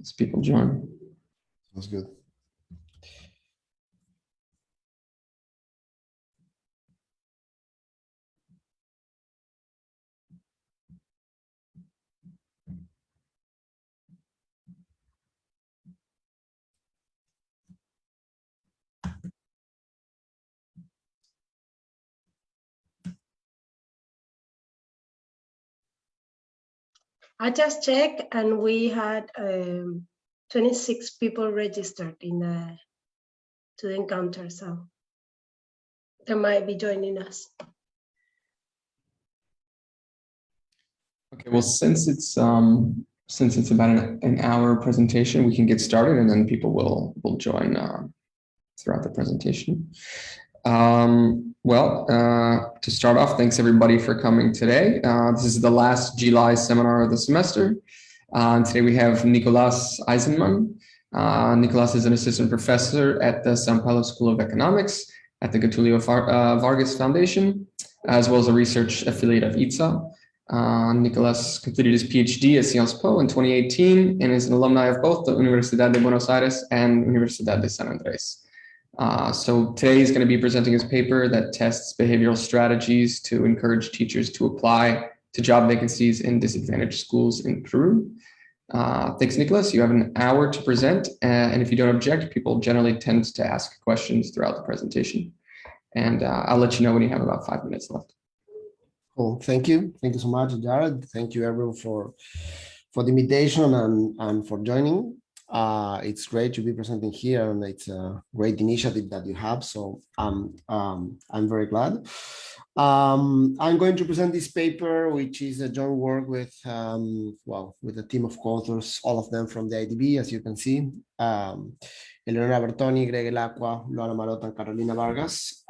as people join. Sounds good. I just checked, and we had 26 people registered in the to the encounter, so they might be joining us. Okay, well, since it's about an hour presentation, we can get started, and then people will join throughout the presentation. To start off, thanks everybody for coming today. This is the last JiLAEE seminar of the semester. Today we have Nicolás Ajzenman. Nicolás is an assistant professor at the São Paulo School of Economics at the Getulio Vargas Foundation, as well as a research affiliate of ITSA. Nicolás completed his PhD at Sciences Po in 2018 and is an alumni of both the Universidad de Buenos Aires and Universidad de San Andrés. So today he's going to be presenting his paper that tests behavioral strategies to encourage teachers to apply to job vacancies in disadvantaged schools in Peru. Thanks, Nicolás. You have an hour to present, and if you don't object, people generally tend to ask questions throughout the presentation. And I'll let you know when you have about 5 minutes left. Cool. Thank you. Thank you so much, Jared. Thank you everyone for the invitation and for joining. It's great to be presenting here, and it's a great initiative that you have. So I'm very glad. I'm going to present this paper, which is a joint work with with a team of co-authors, all of them from the IDB, as you can see. Eleonora Bertoni, Greg Elacqua, Luana Marotta, and Carolina Vargas.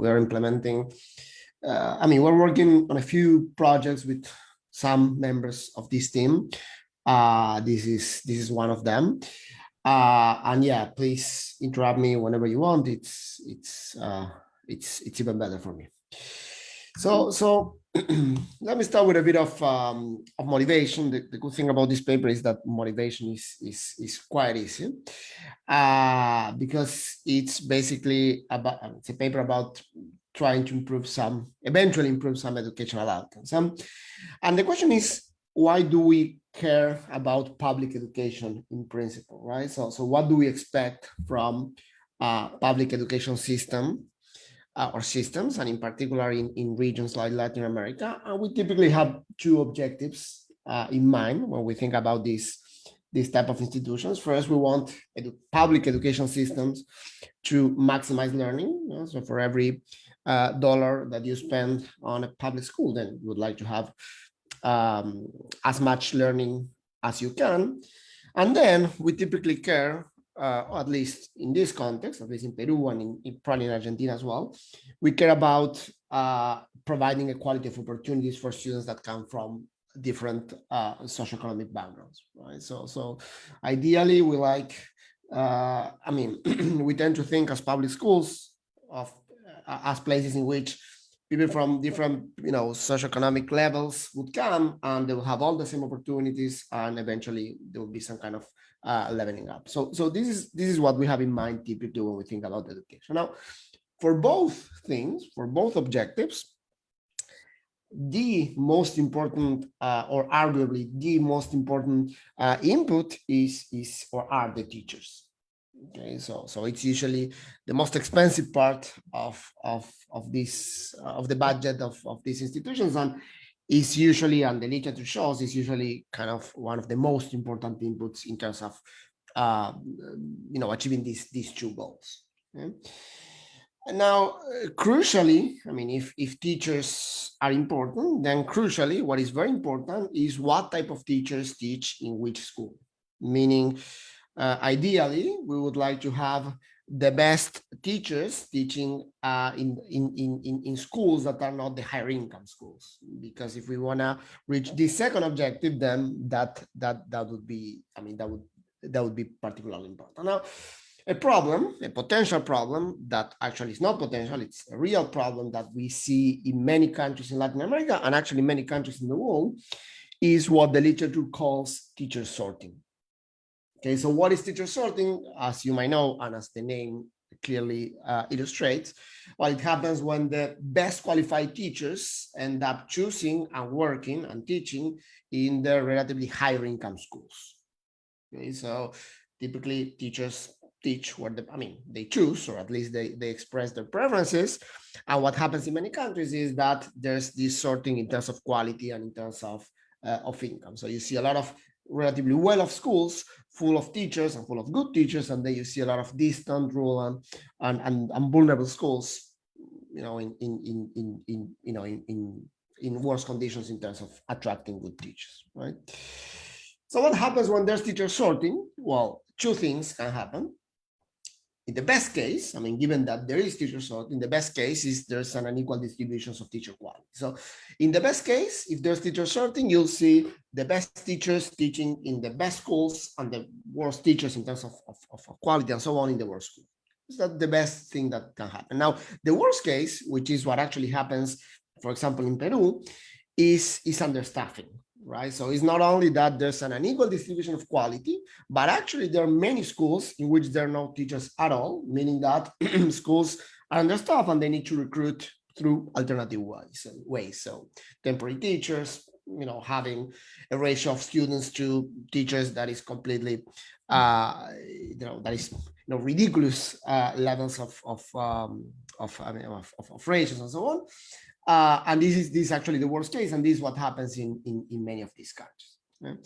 We are implementing. We're working on a few projects with some members of this team. This is one of them. And yeah, please interrupt me whenever you want. It's even better for me. So let me start with a bit of motivation. The good thing about this paper is that motivation is quite easy, because it's basically it's a paper about trying to eventually improve some educational outcomes. And the question is, why do we care about public education in principle, right? So what do we expect from public education system or systems, and in particular in regions like Latin America? And we typically have two objectives in mind when we think about this type of institutions. First, we want public education systems to maximize learning. So for every dollar that you spend on a public school, then you would like to have as much learning as you can. And then we typically care, or at least in this context, at least in Peru and probably in Argentina as well, we care about providing equality of opportunities for students that come from different socioeconomic backgrounds, right? So ideally, we like, we tend to think as public schools as places in which people from different, socioeconomic levels would come, and they will have all the same opportunities, and eventually there will be some kind of leveling up. So this is what we have in mind typically when we think about education. Now, for both things, for both objectives, the most important, or arguably the most important input are the teachers. Okay, so it's usually the most expensive part of the budget of these institutions, and is usually, and the literature shows, is usually kind of one of the most important inputs in terms of achieving these two goals. Okay? And now, crucially, if teachers are important, then crucially, what is very important is what type of teachers teach in which school. Meaning, ideally, we would like to have the best teachers teaching in schools that are not the higher income schools, because if we want to reach this second objective, then that would be, that would be particularly important. Now, a potential problem that actually is not potential, it's a real problem that we see in many countries in Latin America, and actually many countries in the world, is what the literature calls teacher sorting. Okay, so what is teacher sorting? As you might know, and as the name clearly illustrates, well, it happens when the best qualified teachers end up choosing and working and teaching in the relatively higher income schools. Okay, so typically teachers teach where they choose, or at least they express their preferences. And what happens in many countries is that there's this sorting in terms of quality and in terms of income. So you see a lot of relatively well-off schools full of teachers and full of good teachers, and then you see a lot of distant, rural, and vulnerable schools, in worse conditions in terms of attracting good teachers, right? So what happens when there's teacher sorting? Well, two things can happen. In the best case, given that there is teacher sorting, the best case is there's an unequal distribution of teacher quality. So in the best case, if there's teacher sorting, you'll see the best teachers teaching in the best schools and the worst teachers in terms of quality and so on in the worst school. Is that the best thing that can happen? Now, the worst case, which is what actually happens, for example, in Peru, is understaffing. Right, so it's not only that there's an unequal distribution of quality, but actually there are many schools in which there are no teachers at all, meaning that schools are understaffed and they need to recruit through alternative ways. So temporary teachers, having a ratio of students to teachers that is completely, ridiculous levels of ratios and so on. And this is actually the worst case, and this is what happens in many of these countries. Yeah?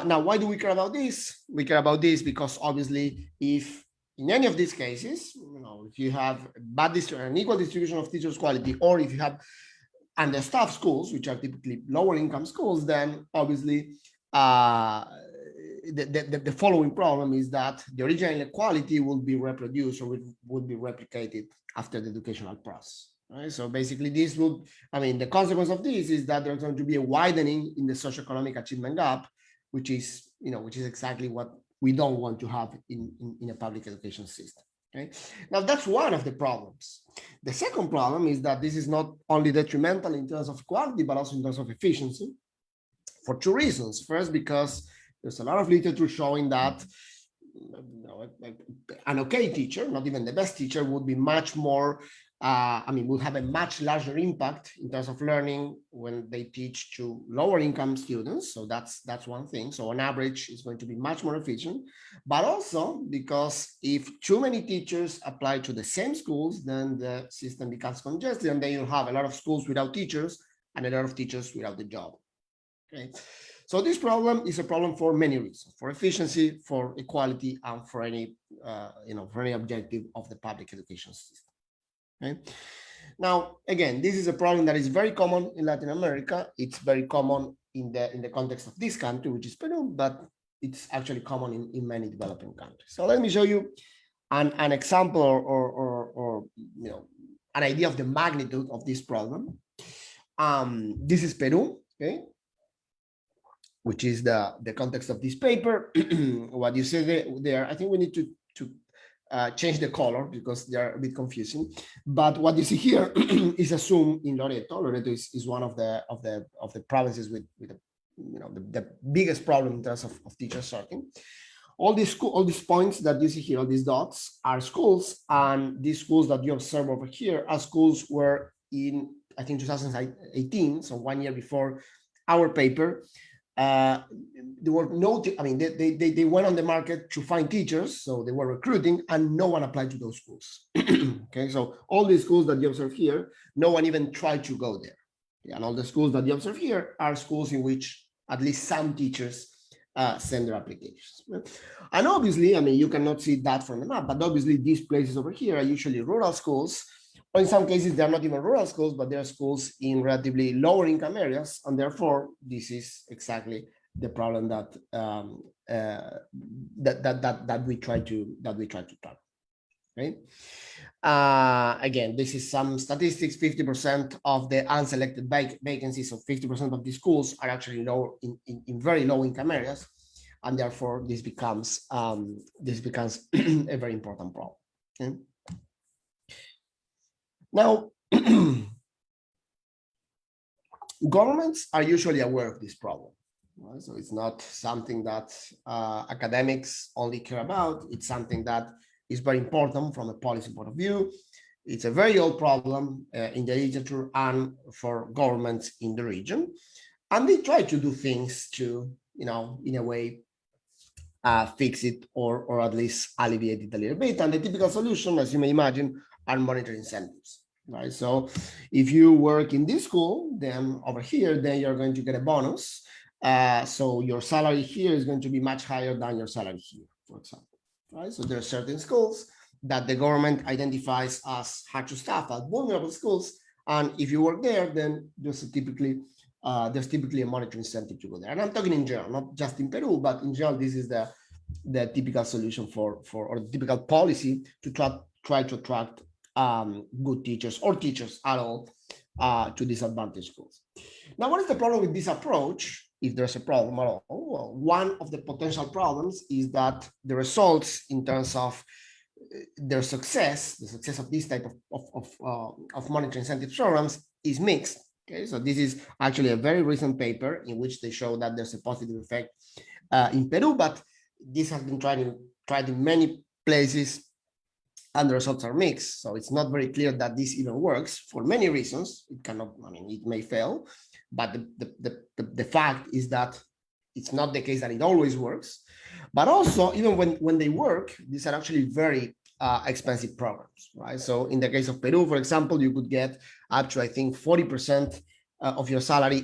Now, why do we care about this? We care about this because obviously, if in any of these cases, if you have an unequal distribution of teachers' quality, or if you have understaffed schools, which are typically lower income schools, then obviously the following problem is that the original inequality will be reproduced or would be replicated after the educational process. Right? So basically this would, the consequence of this is that there's going to be a widening in the socioeconomic achievement gap, which is exactly what we don't want to have in a public education system. Okay? Now that's one of the problems. The second problem is that this is not only detrimental in terms of quality, but also in terms of efficiency for two reasons. First, because there's a lot of literature showing that an okay teacher, not even the best teacher, would be much more would have a much larger impact in terms of learning when they teach to lower income students. So that's one thing. So on average, it's going to be much more efficient, but also because if too many teachers apply to the same schools, then the system becomes congested, and then you have a lot of schools without teachers and a lot of teachers without the job. Okay. So this problem is a problem for many reasons: for efficiency, for equality, and for any objective of the public education system. Okay. Now, again, this is a problem that is very common in Latin America. It's very common in the context of this country, which is Peru, but it's actually common in many developing countries. So let me show you an example or an idea of the magnitude of this problem. This is Peru, okay, which is the context of this paper. What you see there, I think we need to change the color because they are a bit confusing. But what you see here is a zoom in Loreto. Loreto is one of the provinces with the biggest problem in terms of teacher sorting. All these points that you see here, all these dots, are schools, and these schools that you observe over here are schools where in, I think, 2018, so 1 year before our paper, there were no, they went on the market to find teachers, so they were recruiting, and no one applied to those schools. Okay, so all these schools that you observe here, no one even tried to go there. Yeah, and all the schools that you observe here are schools in which at least some teachers send their applications. And obviously, you cannot see that from the map, but obviously these places over here are usually rural schools, or in some cases, they're not even rural schools, but they're schools in relatively lower income areas. And therefore, this is exactly the problem that that we try to tackle. Okay. Again, this is some statistics. 50% of the unselected vacancies, so 50% of the schools are actually low in very low income areas, and therefore this becomes a very important problem. Okay. Now, governments are usually aware of this problem. right? So it's not something that academics only care about. It's something that is very important from a policy point of view. It's a very old problem in the literature and for governments in the region. And they try to do things to, in a way, fix it or at least alleviate it a little bit. And the typical solution, as you may imagine, are monetary incentives, right? So if you work in this school, then over here, then you're going to get a bonus. So your salary here is going to be much higher than your salary here, for example, right? So there are certain schools that the government identifies as hard to staff, as vulnerable schools. And if you work there, then there's typically a monetary incentive to go there. And I'm talking in general, not just in Peru, but in general, this is the typical solution or the typical policy to try to attract good teachers or teachers at all to disadvantaged schools. Now, what is the problem with this approach? If there's a problem at all, well, one of the potential problems is that the results in terms of their success, the success of this type of monetary incentive programs is mixed. Okay, so this is actually a very recent paper in which they show that there's a positive effect in Peru, but this has been tried in many places and the results are mixed. So it's not very clear that this even works for many reasons. It cannot, I mean, it may fail, but the fact is that it's not the case that it always works. But also, even when they work, these are actually very expensive programs, right? So in the case of Peru, for example, you could get up to, I think, 40% of your salary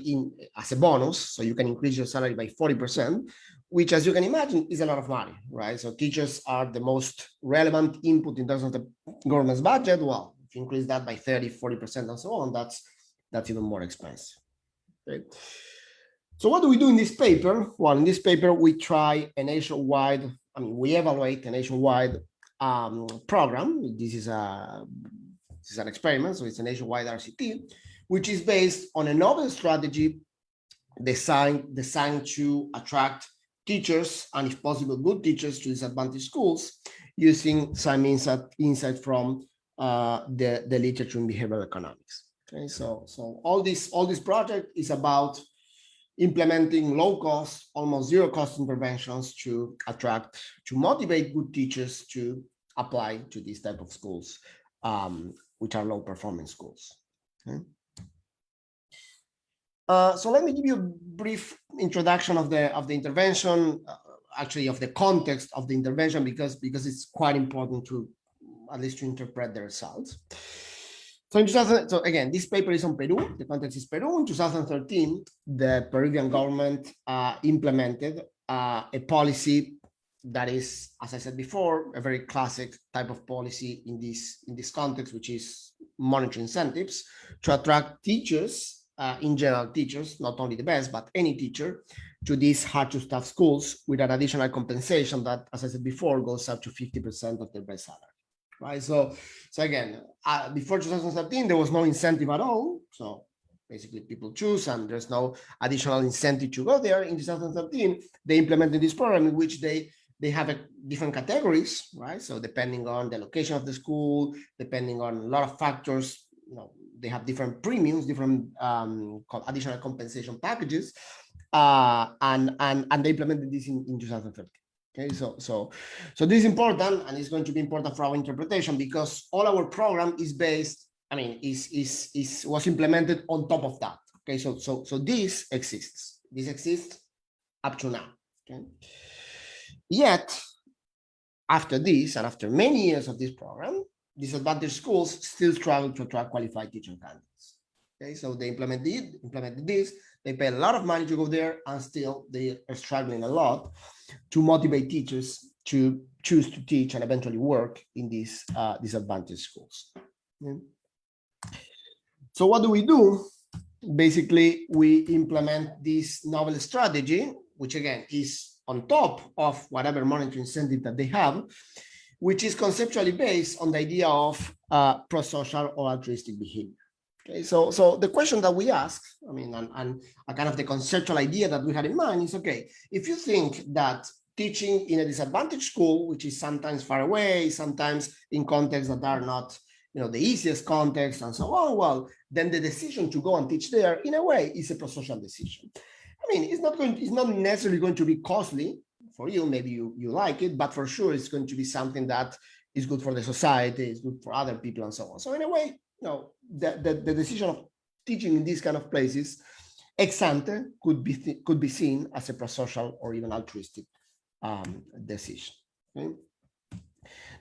as a bonus. So you can increase your salary by 40%, which, as you can imagine, is a lot of money, right? So teachers are the most relevant input in terms of the government's budget. Well, if you increase that by 30, 40% and so on, that's even more expensive. Okay. So what do we do in this paper? Well, in this paper, we try a nationwide, we evaluate a nationwide program. This is an experiment, so it's a nationwide RCT, which is based on a novel strategy designed to attract teachers and, if possible, good teachers to disadvantaged schools using some insight from the literature in behavioral economics. Okay, so all this project is about implementing low-cost, almost zero-cost interventions to motivate good teachers to apply to these type of schools, which are low-performing schools. Okay. So let me give you a brief introduction of the intervention, actually of the context of the intervention, because it's quite important to at least to interpret the results. So again, this paper is on Peru. The context is Peru. In 2013, the Peruvian government implemented a policy that is, as I said before, a very classic type of policy in this context, which is monetary incentives to attract teachers, in general teachers, not only the best, but any teacher, to these hard-to-staff schools with an additional compensation that, as I said before, goes up to 50% of their base salary. Right. So again, before 2013, there was no incentive at all. So basically, people choose, and there's no additional incentive to go there. In 2013, they implemented this program in which they have different categories, right? So depending on the location of the school, depending on a lot of factors, they have different premiums, different additional compensation packages, and they implemented this in 2013. Okay, so this is important, and it's going to be important for our interpretation, because all our program is based, was implemented on top of that. Okay, so this exists. This exists up to now. Okay. Yet, after this, and after many years of this program, disadvantaged schools still struggle to attract qualified teaching candidates. Okay, so they implemented this. They pay a lot of money to go there, and still they are struggling a lot to motivate teachers to choose to teach and eventually work in these disadvantaged schools. Okay. So what do? Basically, we implement this novel strategy, which again is on top of whatever monetary incentive that they have, which is conceptually based on the idea of pro-social or altruistic behavior. Okay, so the question that we ask, and a kind of the conceptual idea that we had in mind is, okay, if you think that teaching in a disadvantaged school, which is sometimes far away, sometimes in contexts that are not, the easiest context and so on, well, then the decision to go and teach there, in a way, is a pro-social decision. I mean, it's not necessarily going to be costly for you. Maybe you like it, but for sure it's going to be something that is good for the society, is good for other people, and so on. So in a way, the decision of teaching in these kind of places ex ante could be seen as a prosocial or even altruistic decision. Okay?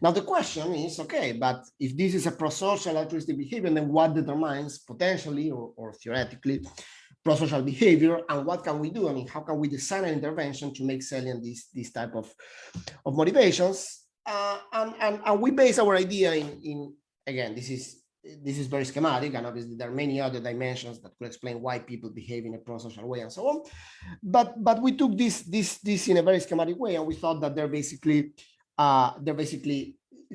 Now the question is, okay, but if this is a prosocial altruistic behavior, then what determines potentially or theoretically prosocial behavior, and what can we do? I mean, how can we design an intervention to make salient this type of motivations? And we base our idea in again, this is very schematic, and obviously there are many other dimensions that could explain why people behave in a prosocial way and so on. But we took this in a very schematic way, and we thought that there are basically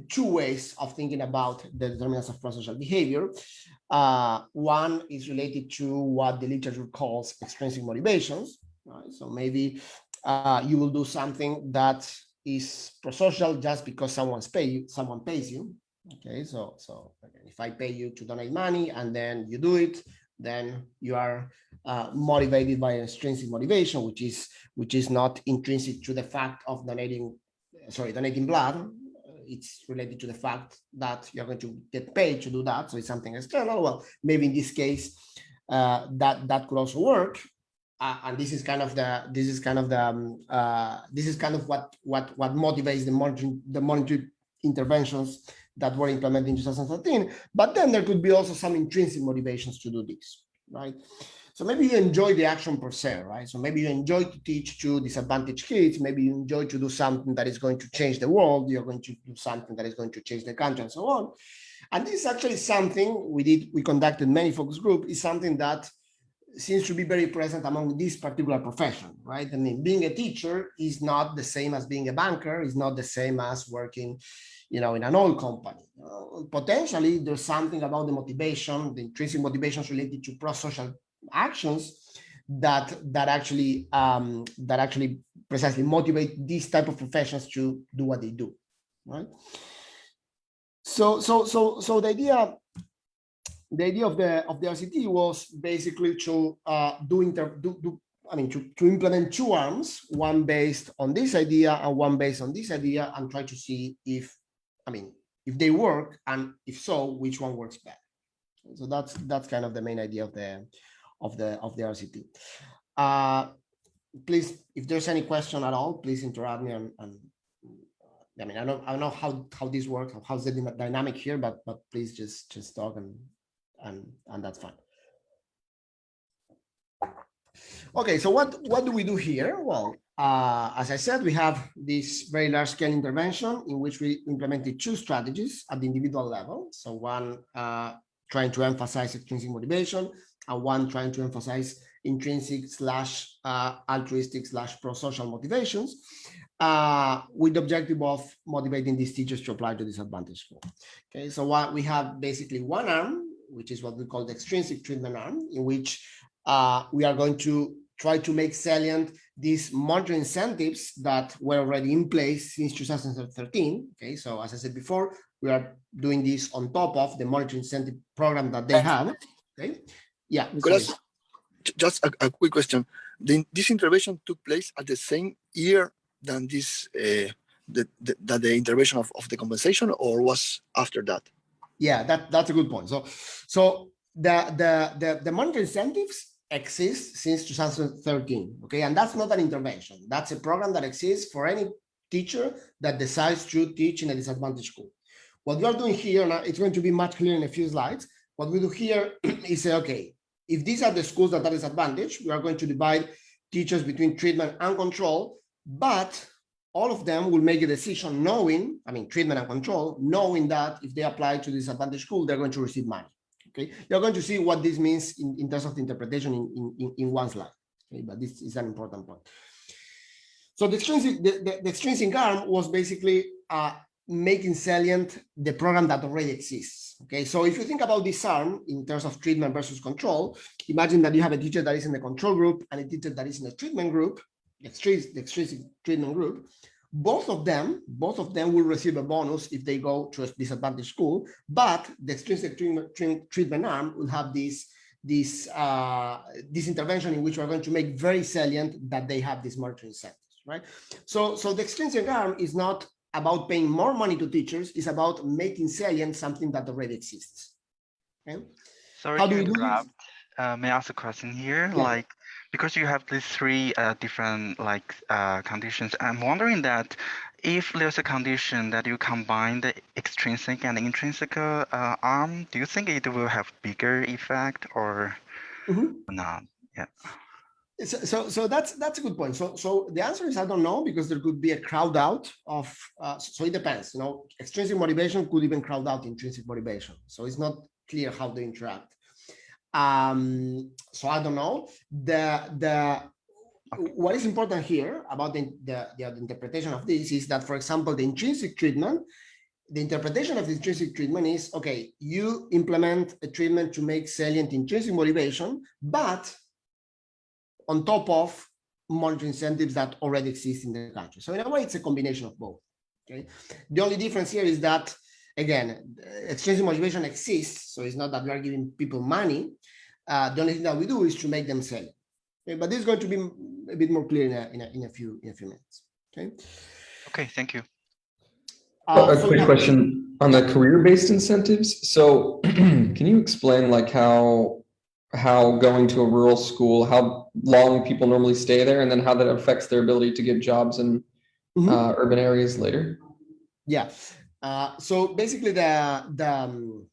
two ways of thinking about the determinants of prosocial behavior. One is related to what the literature calls extrinsic motivations. Right? So maybe you will do something that is prosocial just because someone pays you. Okay, so if I pay you to donate money and then you do it, then you are motivated by an extrinsic motivation, which is not intrinsic to the fact of donating blood. It's related to the fact that you're going to get paid to do that. So it's something external. Well, maybe in this case, that could also work. And this is kind of what motivates the monetary interventions that were implemented in 2013. But then there could be also some intrinsic motivations to do this, right? So maybe you enjoy the action per se, right? So maybe you enjoy to teach to disadvantaged kids. Maybe you enjoy to do something that is going to change the world. You're going to do something that is going to change the country and so on. And this is actually something we conducted many focus groups, is something that seems to be very present among this particular profession, right? I mean, being a teacher is not the same as being a banker, is not the same as working, in an oil company. Potentially, there's something about the motivation, the intrinsic motivations related to prosocial actions that actually precisely motivate these type of professions to do what they do, right? So the idea of the RCT was basically to to implement two arms, one based on this idea and one based on this idea, and try to see if they work, and if so, which one works better. So that's kind of the main idea of the RCT. Please, if there's any question at all, please interrupt me. And I don't know how this works, how's the dynamic here, but please just talk and that's fine. Okay, so what do we do here? Well, as I said, we have this very large scale intervention in which we implemented two strategies at the individual level. So one trying to emphasize extrinsic motivation, and one trying to emphasize intrinsic / altruistic / prosocial motivations, with the objective of motivating these teachers to apply to disadvantaged school. Okay, so what we have basically one arm, which is what we call the extrinsic treatment arm, in which we are going to try to make salient these monetary incentives that were already in place since 2013. Okay, so as I said before, we are doing this on top of the monetary incentive program that they have. Okay, yeah. Nicolás, just a quick question. This intervention took place at the same year than this the intervention of the compensation, or was after that? Yeah, that's a good point. So the monetary incentives exist since 2013. Okay, and that's not an intervention. That's a program that exists for any teacher that decides to teach in a disadvantaged school. What we are doing here, now it's going to be much clearer in a few slides. What we do here is say, okay, if these are the schools that are disadvantaged, we are going to divide teachers between treatment and control, but all of them will make a decision knowing, treatment and control, knowing that if they apply to disadvantaged school, they're going to receive money. Okay, you're going to see what this means in terms of the interpretation in one slide. Okay, but this is an important point. So the extrinsic arm was basically making salient the program that already exists. Okay, so if you think about this arm in terms of treatment versus control, imagine that you have a teacher that is in the control group and a teacher that is in the treatment group, the extrinsic treatment group. Both of them will receive a bonus if they go to a disadvantaged school, but the extrinsic treatment arm will have this this intervention in which we're going to make very salient that they have these monetary incentives, right? So the extrinsic arm is not about paying more money to teachers, it's about making salient something that already exists. Okay? Sorry How to do we do interrupt. this? May I ask a question here? Yeah. Like, because you have these three different conditions, I'm wondering that if there's a condition that you combine the extrinsic and intrinsic arm, do you think it will have bigger effect or not? Yeah. So that's a good point. So the answer is I don't know, because there could be a crowd out of. So it depends. You know, extrinsic motivation could even crowd out intrinsic motivation. So it's not clear how they interact. So I don't know. What is important here about the interpretation of this is that, for example, the intrinsic treatment, the interpretation of the intrinsic treatment is, okay, you implement a treatment to make salient intrinsic motivation, but on top of monetary incentives that already exist in the country. So in a way, it's a combination of both. Okay. The only difference here is that, again, extrinsic motivation exists, so it's not that we are giving people money. The only thing that we do is to make them salient. Okay? But this is going to be a bit more clear in a few minutes. Okay. Okay. Thank you. A quick question on the career-based incentives. So, can you explain like how going to a rural school, how long people normally stay there, and then how that affects their ability to get jobs in urban areas later? Yeah. So basically, the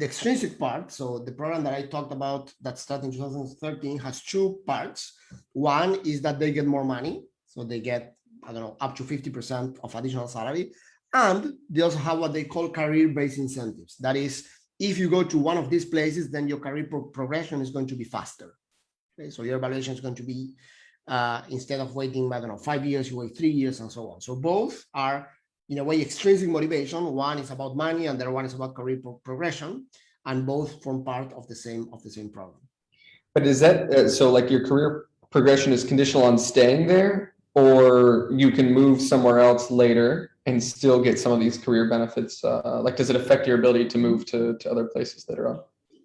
extrinsic part, so the program that I talked about that started in 2013 has two parts. One is that they get more money, so they get, I don't know, up to 50% of additional salary, and they also have what they call career-based incentives. That is, if you go to one of these places, then your career progression is going to be faster. Okay? So your evaluation is going to be, instead of waiting, I don't know, 5 years, you wait 3 years and so on. So both are, in a way, extrinsic motivation. One is about money and the other one is about career progression, and both form part of the same program. But is that, so like your career progression is conditional on staying there, or you can move somewhere else later and still get some of these career benefits? Like, does it affect your ability to move to other places later on?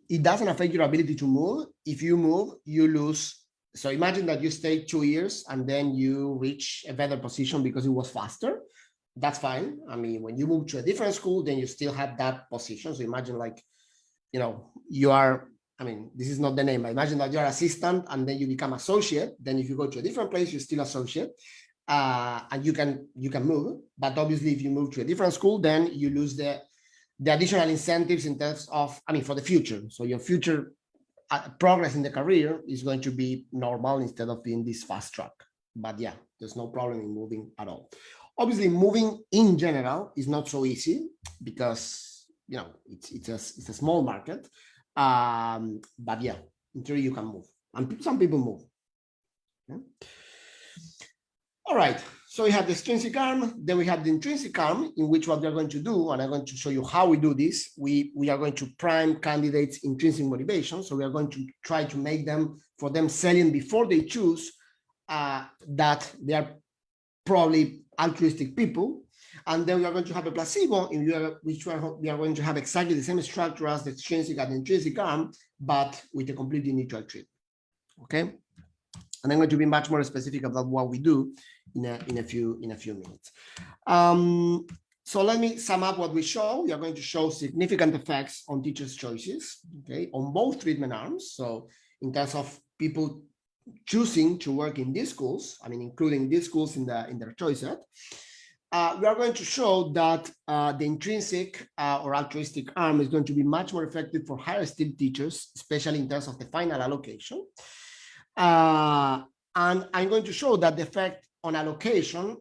It doesn't affect your ability to move. If you move, you lose. So imagine that you stay 2 years and then you reach a better position because it was faster. That's fine. I mean, when you move to a different school, then you still have that position. So imagine, like, you know, you are, I mean, this is not the name, but imagine that you're assistant and then you become associate. Then if you go to a different place, you're still associate. And you can move. But obviously, if you move to a different school, then you lose the additional incentives in terms of, I mean, for the future. So your future progress in the career is going to be normal instead of being this fast track. But yeah, there's no problem in moving at all. Obviously, moving in general is not so easy because, you know, it's a small market. But yeah, in theory you can move, and some people move. Okay. All right. So we have the extrinsic arm, then we have the intrinsic arm, in which what we are going to do, and I'm going to show you how we do this. We are going to prime candidates' intrinsic motivation. So we are going to try to make them, for them, salient before they choose that they are probably altruistic people. And then we are going to have a placebo in which we are going to have exactly the same structure as the extrinsic and intrinsic arm, but with a completely neutral treatment. Okay. And I'm going to be much more specific about what we do in a few minutes. So let me sum up what we show. We are going to show significant effects on teachers' choices, okay, on both treatment arms. So in terms of people choosing to work in these schools, I mean, including these schools in their choice set, we are going to show that the intrinsic or altruistic arm is going to be much more effective for higher skilled teachers, especially in terms of the final allocation. And I'm going to show that the effect on allocation,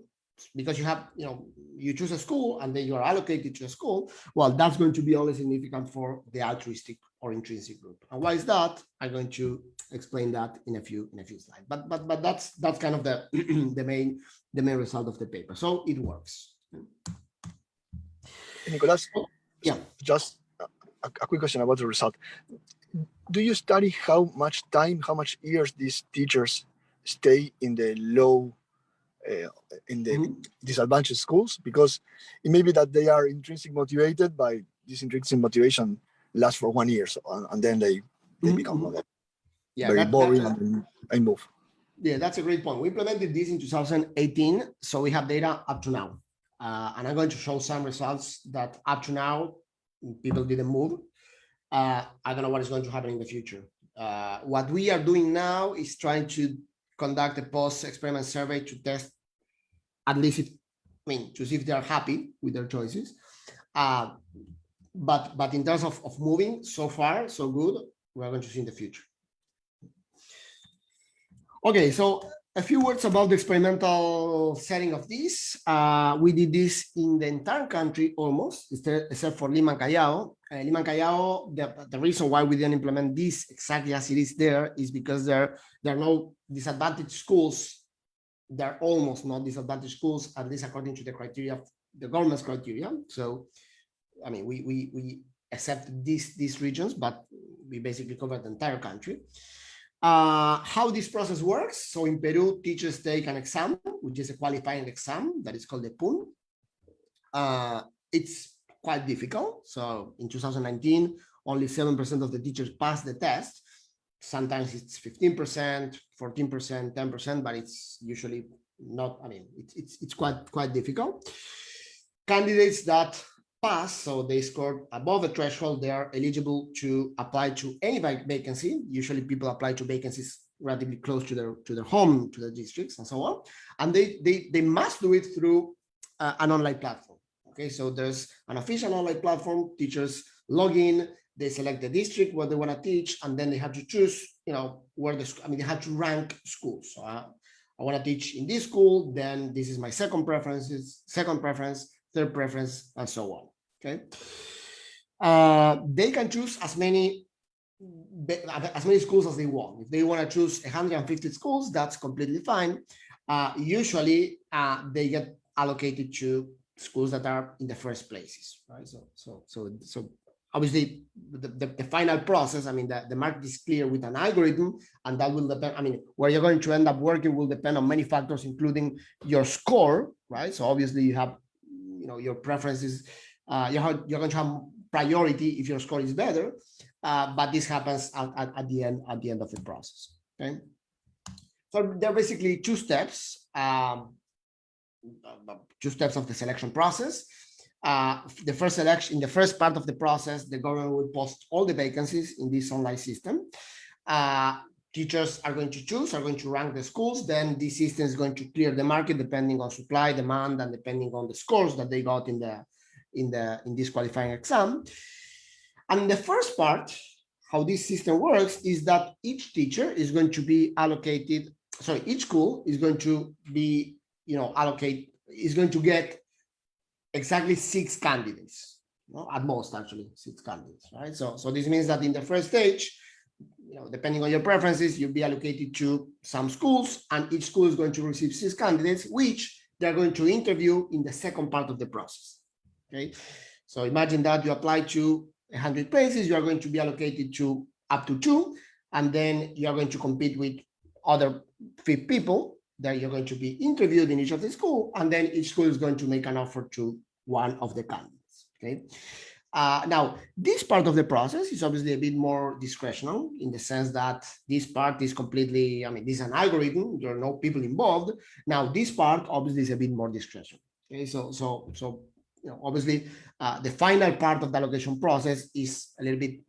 because you have, you know, you choose a school and then you are allocated to a school, well, that's going to be only significant for the altruistic or intrinsic group. And why is that? I'm going to explain that in a few slides. But that's kind of the the main result of the paper. So it works. Nicolás, yeah, just a quick question about the result. Do you study how much time, how much years these teachers stay in the low, in the disadvantaged schools? Because it may be that they are intrinsically motivated by this intrinsic motivation last for 1 year, so, and then they become very boring, and then I move. Yeah, that's a great point. We implemented this in 2018, so we have data up to now. And I'm going to show some results that up to now, people didn't move. I don't know what is going to happen in the future. What we are doing now is trying to conduct a post-experiment survey to test, at least, to see if they are happy with their choices. But in terms of moving, so far, so good, we're going to see in the future. Okay, so a few words about the experimental setting of this. We did this in the entire country almost, except for Lima and Callao. Lima and Callao, the reason why we didn't implement this exactly as it is there is because there are no disadvantaged schools. There are almost no disadvantaged schools, at least according to the criteria, the government's criteria. So, I mean, we accept these regions, but we basically cover the entire country. How this process works. So in Peru, teachers take an exam, which is a qualifying exam that is called the PUN. It's quite difficult. So in 2019, only 7% of the teachers pass the test. Sometimes it's 15%, 14%, 10%, but it's usually not, it's quite difficult. Candidates that pass, so they scored above the threshold, they are eligible to apply to any vacancy. Usually people apply to vacancies relatively close to their home, to their districts and so on. And they must do it through an online platform. Okay, so there's an official online platform, teachers log in, they select the district where they want to teach, and then they have to choose, where they have to rank schools. So I want to teach in this school, then this is my second preference, third preference, and so on. Okay, they can choose as many schools as they want. If they want to choose 150 schools, that's completely fine. Usually, they get allocated to schools that are in the first places, right? So obviously, the final process, the market is clear with an algorithm, and that will depend. Where you're going to end up working will depend on many factors, including your score, right? So obviously, you have, your preferences. You're going to have priority if your score is better, but this happens at the end of the process. Okay, so there are basically two steps of the selection process. The first selection, in the first part of the process, the government will post all the vacancies in this online system. Teachers are going to rank the schools. Then this system is going to clear the market depending on supply, demand, and depending on the scores that they got in this qualifying exam. And the first part, how this system works, is that each teacher is going to be allocated. Sorry, each school is going to be, is going to get exactly 6 candidates, at most, actually 6 candidates, right? So this means that in the first stage, depending on your preferences, you'll be allocated to some schools, and each school is going to receive 6 candidates, which they're going to interview in the second part of the process. Okay, so imagine that you apply to 100 places, you are going to be allocated to up to 2, and then you are going to compete with other 5 people that you're going to be interviewed in each of the school, and then each school is going to make an offer to one of the candidates. Okay. Now, this part of the process is obviously a bit more discretional in the sense that this part is completely, this is an algorithm, there are no people involved. Now, this part obviously is a bit more discretional. Okay, so obviously, the final part of the allocation process is a little bit,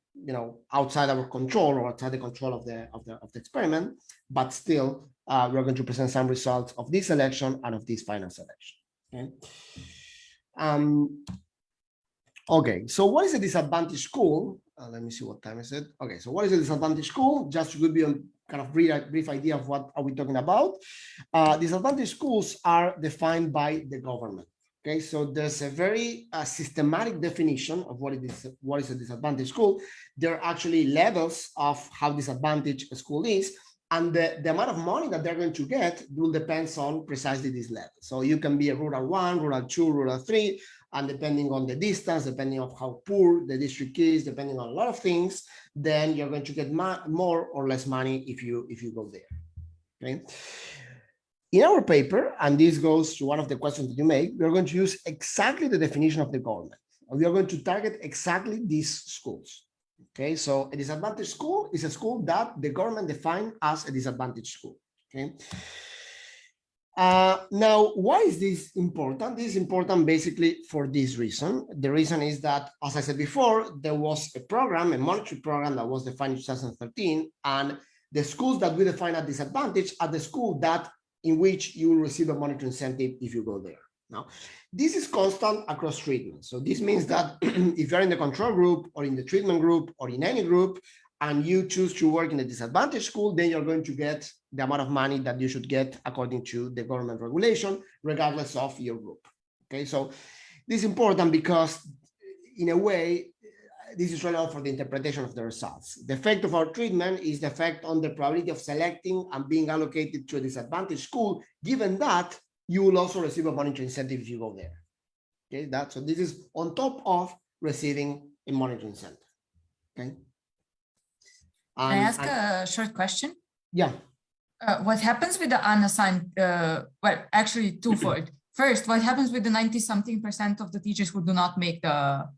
outside our control or outside the control of the experiment, but still, we're going to present some results of this selection and of this final selection. Okay. Okay, so what is a disadvantaged school? Let me see what time is it. Okay, so what is a disadvantaged school? Just to give you a kind of brief idea of what are we talking about. Disadvantaged schools are defined by the government. Okay, so there's a very systematic definition of what is a disadvantaged school. There are actually levels of how disadvantaged a school is, and the amount of money that they're going to get will depend on precisely this level. So you can be a rural 1, rural 2, rural 3, and depending on the distance, depending on how poor the district is, depending on a lot of things, then you're going to get more or less money if you go there. Okay. In our paper, and this goes to one of the questions that you make, we're going to use exactly the definition of the government. We are going to target exactly these schools. Okay, so a disadvantaged school is a school that the government defined as a disadvantaged school. Okay. Now, why is this important? This is important basically for this reason. The reason is that, as I said before, there was a program, a monetary program that was defined in 2013, and the schools that we define as disadvantaged are the school that in which you will receive a monetary incentive if you go there. Now, this is constant across treatment. So this means that if you're in the control group or in the treatment group or in any group, and you choose to work in a disadvantaged school, then you're going to get the amount of money that you should get according to the government regulation, regardless of your group. Okay, so this is important because in a way, this is relevant for the interpretation of the results. The effect of our treatment is the effect on the probability of selecting and being allocated to a disadvantaged school, given that you will also receive a monetary incentive if you go there. Okay, so this is on top of receiving a monetary incentive. Okay. Can I ask a short question? Yeah. What happens with the unassigned, well, actually twofold. First, what happens with the 90-something% of the teachers who do not make the,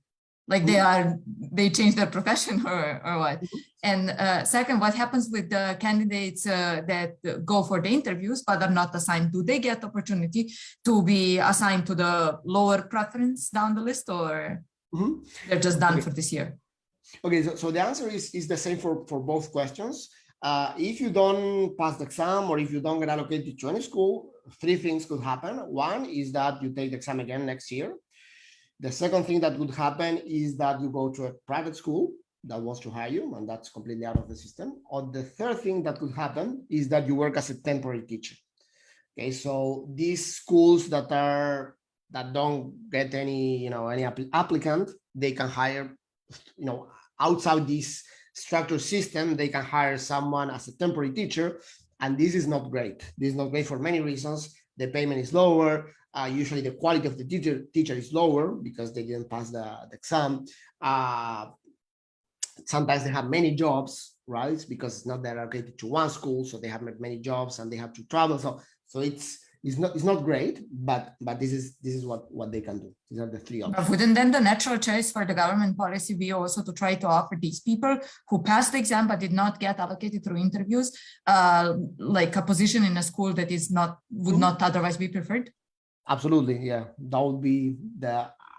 like they change their profession or what? And second, what happens with the candidates that go for the interviews but are not assigned? Do they get opportunity to be assigned to the lower preference down the list, or they're just done for this year? Okay, so the answer is the same for both questions. If you don't pass the exam or if you don't get allocated to any school, three things could happen. One is that you take the exam again next year. The second thing that could happen is that you go to a private school that wants to hire you, and that's completely out of the system. Or the third thing that could happen is that you work as a temporary teacher. Okay, so these schools that don't get any applicant, they can hire, outside this structured system, they can hire someone as a temporary teacher, and this is not great. This is not great for many reasons. The payment is lower. Usually the quality of the teacher is lower because they didn't pass the exam. Sometimes they have many jobs, right? Because it's not they're allocated to one school, so they have many jobs and they have to travel. So it's not great, but this is what they can do. These are the three options. But wouldn't then the natural choice for the government policy be also to try to offer these people who passed the exam but did not get allocated through interviews, like a position in a school that would not otherwise be preferred? Absolutely, yeah. That would be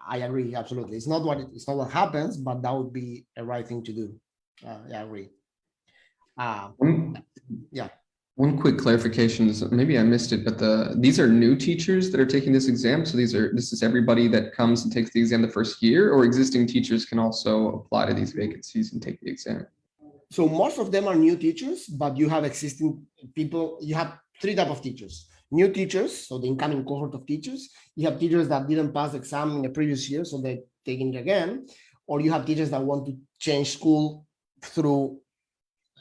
I agree, absolutely. It's not what happens, but that would be a right thing to do. I agree. Yeah. One quick clarification is maybe I missed it, but these are new teachers that are taking this exam. So this is everybody that comes and takes the exam the first year, or existing teachers can also apply to these vacancies and take the exam? So most of them are new teachers, but you have existing people. You have three types of teachers. New teachers, so the incoming cohort of teachers. You have teachers that didn't pass the exam in the previous year, so they're taking it again. Or you have teachers that want to change school through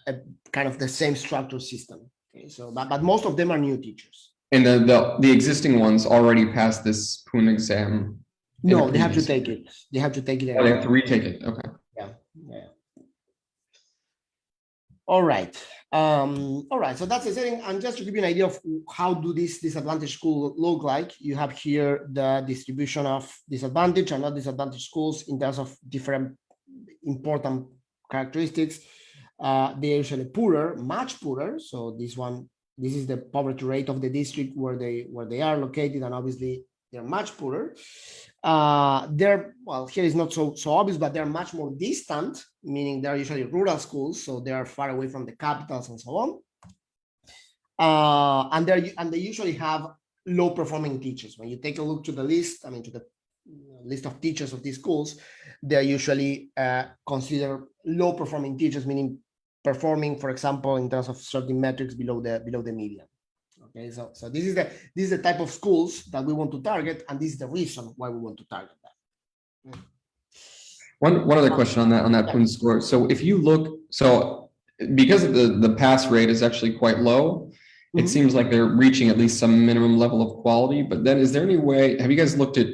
a kind of the same structural system. Okay, so but most of them are new teachers. And the existing ones already passed this PUN exam? No, they have to take it. They have to take it. Oh, they have to retake it. Okay. Yeah. All right. So that's the setting. And just to give you an idea of how do these disadvantaged schools look like, you have here the distribution of disadvantaged and not disadvantaged schools in terms of different important characteristics. They're usually poorer, much poorer. So this is the poverty rate of the district where they are located, and obviously they're much poorer. Here is not so obvious, but they're much more distant, meaning they're usually rural schools, so they are far away from the capitals and so on. And they usually have low performing teachers. When you take a look to the list, to the list of teachers of these schools, they're usually considered low performing teachers, meaning performing, for example, in terms of certain metrics below the median. Okay, so this is the type of schools that we want to target, and this is the reason why we want to target that. One other question on that PUN score. So if you look, because the pass rate is actually quite low, it seems like they're reaching at least some minimum level of quality. But then, is there any way? Have you guys looked at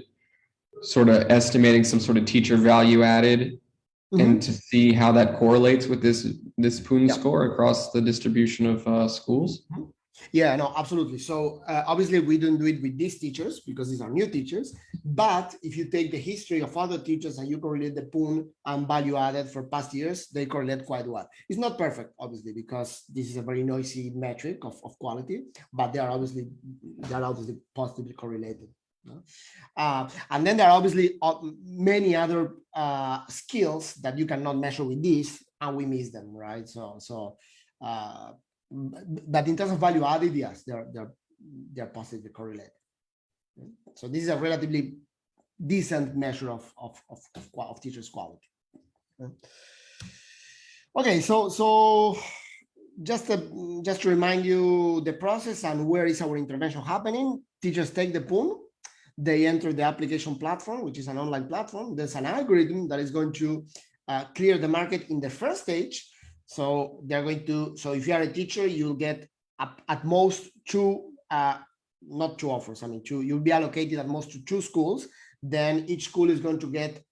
sort of estimating some sort of teacher value added, and to see how that correlates with this PUN score across the distribution of schools? Yeah, no, absolutely. So obviously we don't do it with these teachers because these are new teachers. But if you take the history of other teachers and you correlate the PUN and value added for past years, they correlate quite well. It's not perfect, obviously, because this is a very noisy metric of quality, but they are obviously positively correlated. And then there are obviously many other skills that you cannot measure with this, and we miss them, right? But in terms of value added, yes, they're positively correlated. So this is a relatively decent measure of teachers' quality. Okay, so just to remind you the process and where is our intervention happening. Teachers take the PUN, they enter the application platform, which is an online platform. There's an algorithm that is going to clear the market in the first stage. So they're going to, so if you are a teacher, you'll get at most two, not two offers, I mean, you'll be allocated at most to 2 schools. Then each school is going to get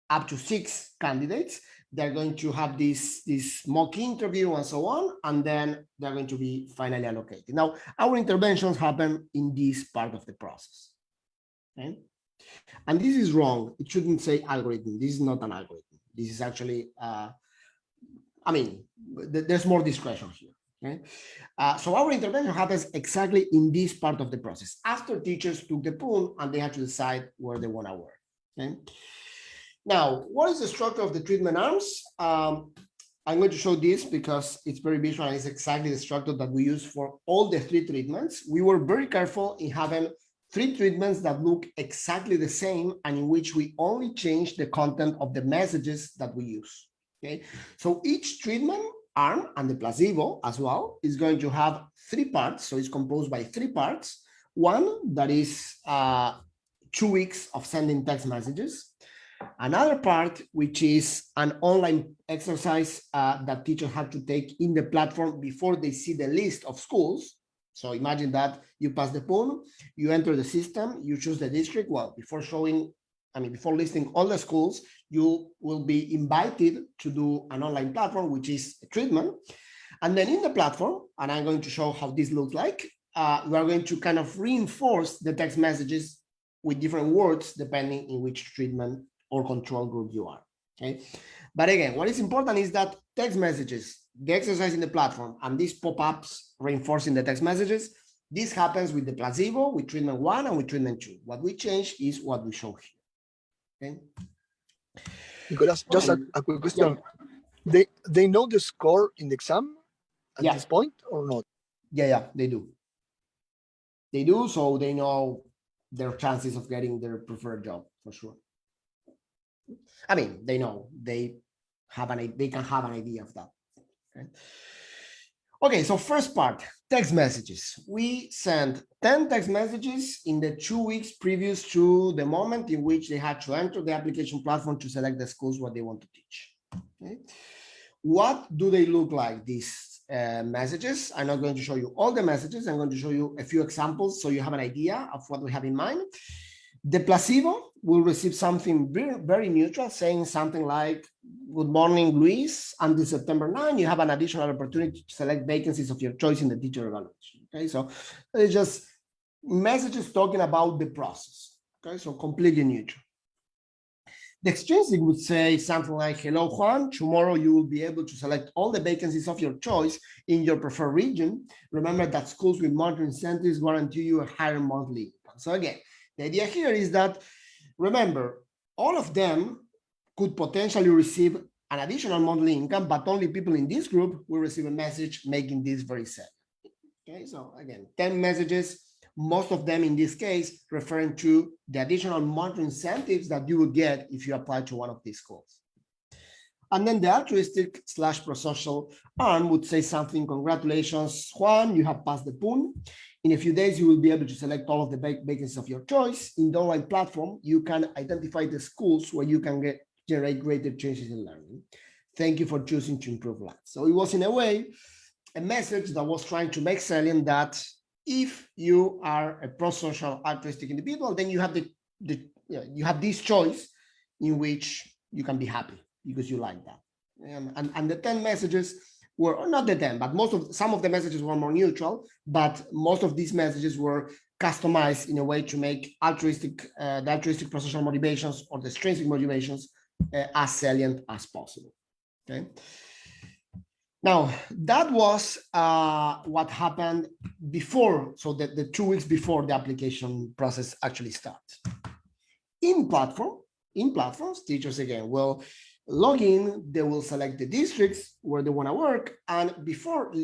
up to 6 candidates. They're going to have this mock interview and so on, and then they're going to be finally allocated. Now, our interventions happen in this part of the process. Okay? And this is wrong. It shouldn't say algorithm. This is not an algorithm. This is actually, I mean, there's more discretion here. Okay? So our intervention happens exactly in this part of the process, after teachers took the PUN and they had to decide where they want to work. Okay? Now, what is the structure of the treatment arms? I'm going to show this because it's very visual and it's exactly the structure that we use for all the 3 treatments. We were very careful in having 3 treatments that look exactly the same and in which we only change the content of the messages that we use. Okay, so each treatment arm and the placebo as well is going to have 3 parts. So it's composed by 3 parts. One that is 2 weeks of sending text messages. Another part, which is an online exercise that teachers have to take in the platform before they see the list of schools. So imagine that you pass the PUN, you enter the system, you choose the district. Well, before listing all the schools, you will be invited to do an online platform, which is a treatment. And then in the platform, and I'm going to show how this looks like, we are going to kind of reinforce the text messages with different words, depending in which treatment or control group you are. Okay. But again, what is important is that text messages, the exercise in the platform, and these pop-ups reinforcing the text messages, this happens with the placebo, with treatment 1 and with treatment 2. What we change is what we show here. Okay. Nicolás, just a quick question. Yeah. They know the score in the exam at this point or not? Yeah, they do. They do, so they know their chances of getting their preferred job for sure. I mean, they know they can have an idea of that. Okay, so first part, text messages. We send 10 text messages in the 2 weeks previous to the moment in which they had to enter the application platform to select the schools what they want to teach. Okay. What do they look like, these messages? I'm not going to show you all the messages. I'm going to show you a few examples so you have an idea of what we have in mind. The placebo will receive something very, very neutral, saying something like, good morning, Luis. Until September 9, you have an additional opportunity to select vacancies of your choice in the teacher evaluation. Okay, so it's just messages talking about the process. Okay, so completely neutral. The extrinsic would say something like, hello, Juan, tomorrow you will be able to select all the vacancies of your choice in your preferred region. Remember that schools with monetary incentives guarantee you a higher monthly income. So again, the idea here is that, remember, all of them could potentially receive an additional monthly income, but only people in this group will receive a message making this very sad. Okay, so again, 10 messages, most of them in this case referring to the additional monetary incentives that you would get if you apply to one of these schools. And then the altruistic / prosocial arm would say something, congratulations, Juan, you have passed the PUN. In a few days, you will be able to select all of the vacancies of your choice. In the online platform, you can identify the schools where you can generate greater changes in learning. Thank you for choosing to improve life. So it was, in a way, a message that was trying to make salient that if you are a prosocial altruistic individual, then you have you have this choice in which you can be happy because you like that. And the 10 messages were not the 10, but some of the messages were more neutral, but most of these messages were customized in a way to make the altruistic prosocial motivations or the extrinsic motivations as salient as possible. Okay. Now, that was what happened before, so the 2 weeks before the application process actually starts. In platforms, teachers again will log in, they will select the districts where they want to work, and before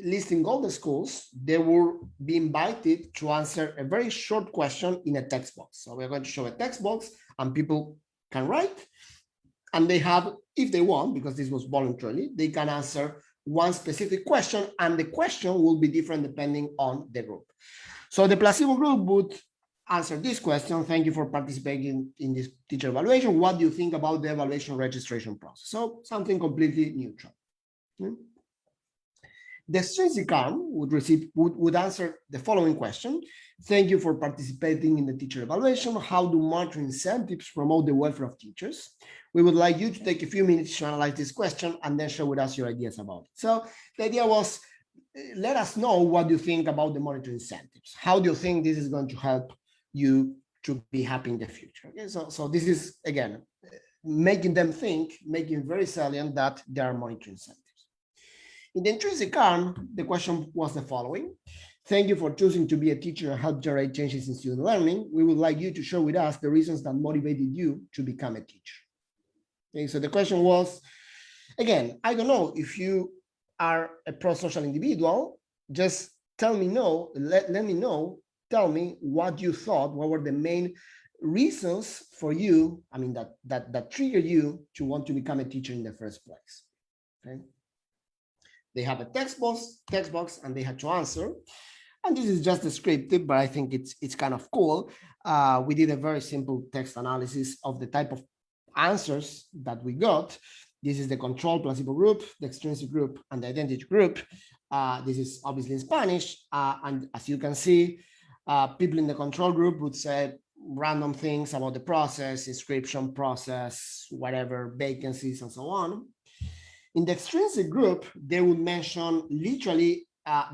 listing all the schools, they will be invited to answer a very short question in a text box. So we're going to show a text box, and people can write, and they have, if they want, because this was voluntarily, they can answer one specific question, and the question will be different depending on the group. So the placebo group would answer this question: thank you for participating in this teacher evaluation. What do you think about the evaluation registration process? So something completely neutral. The extrinsic arm would answer the following question: thank you for participating in the teacher evaluation. How do monetary incentives promote the welfare of teachers? We would like you to take a few minutes to analyze this question and then share with us your ideas about it. So the idea was, let us know what you think about the monetary incentives. How do you think this is going to help you to be happy in the future? Okay, so this is, again, making them think, making very salient that there are monetary incentives. In the intrinsic arm, the question was the following: thank you for choosing to be a teacher and help generate changes in student learning. We would like you to share with us the reasons that motivated you to become a teacher. Okay, so the question was, again, I don't know if you are a pro-social individual, just tell me no, let me know, tell me what you thought, what were the main reasons for you, I mean, that triggered you to want to become a teacher in the first place. Okay. They have a text box, and they had to answer. And this is just descriptive, but I think it's kind of cool. We did a very simple text analysis of the type of answers that we got. This is the control placebo group, the extrinsic group, and the identity group. This is obviously in Spanish. And as you can see, people in the control group would say random things about the process, inscription process, whatever, vacancies, and so on. In the extrinsic group, they would mention literally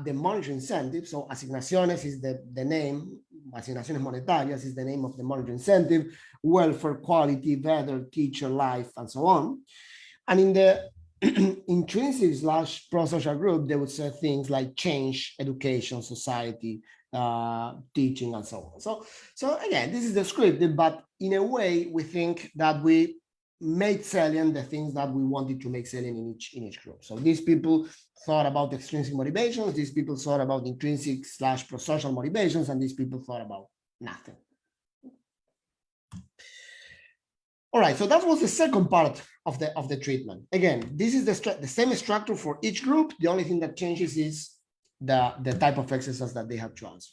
the monetary incentive. So asignaciones is the name, asignaciones monetarias is the name of the monetary incentive, welfare, quality, better, teacher, life, and so on. And in the intrinsic / pro-social group, they would say things like change, education, society, teaching, and so on. So again, this is descriptive, but in a way, we think that we made salient the things that we wanted to make salient in each group. So these people thought about extrinsic motivations, these people thought about intrinsic / pro-social motivations, and these people thought about nothing. All right, so that was the second part of the treatment. Again, this is the same structure for each group. The only thing that changes is the type of exercise that they have to answer.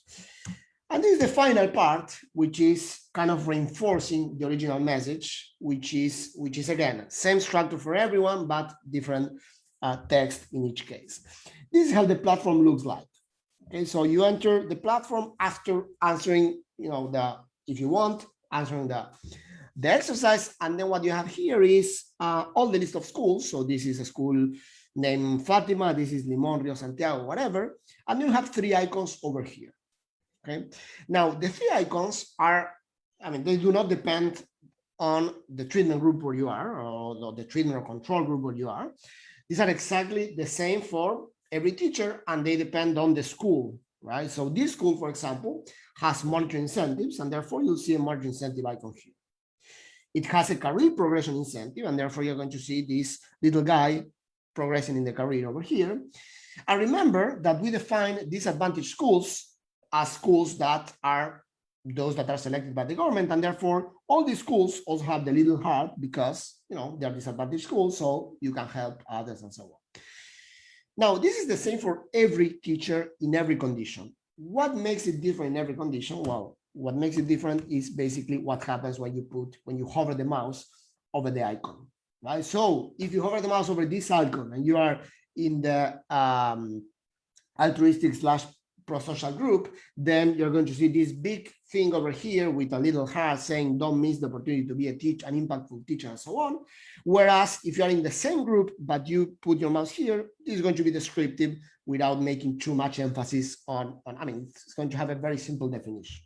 And this is the final part, which is kind of reinforcing the original message, which is again, same structure for everyone, but different text in each case. This is how the platform looks like. Okay, so you enter the platform after answering, if you want, answering the exercise, and then what you have here is all the list of schools. So this is a school named Fatima, this is Limon, Rio Santiago, whatever, and you have 3 icons over here. Okay. Now the 3 icons are, they do not depend on the treatment group where you are, or the treatment or control group where you are. These are exactly the same for every teacher, and they depend on the school, right? So this school, for example, has monetary incentives, and therefore you'll see a monetary incentive icon here. It has a career progression incentive, and therefore you're going to see this little guy progressing in the career over here. And remember that we define disadvantaged schools as schools that are those that are selected by the government, and therefore all these schools also have the little heart because they're disadvantaged schools, so you can help others and so on. Now, this is the same for every teacher in every condition. What makes it different in every condition? Well, what makes it different is basically what happens when you hover the mouse over the icon, right? So if you hover the mouse over this icon and you are in the altruistic / pro-social group, then you're going to see this big thing over here with a little heart saying, don't miss the opportunity to be a teacher, an impactful teacher, and so on. Whereas if you're in the same group, but you put your mouse here, this is going to be descriptive without making too much emphasis on I mean, it's going to have a very simple definition.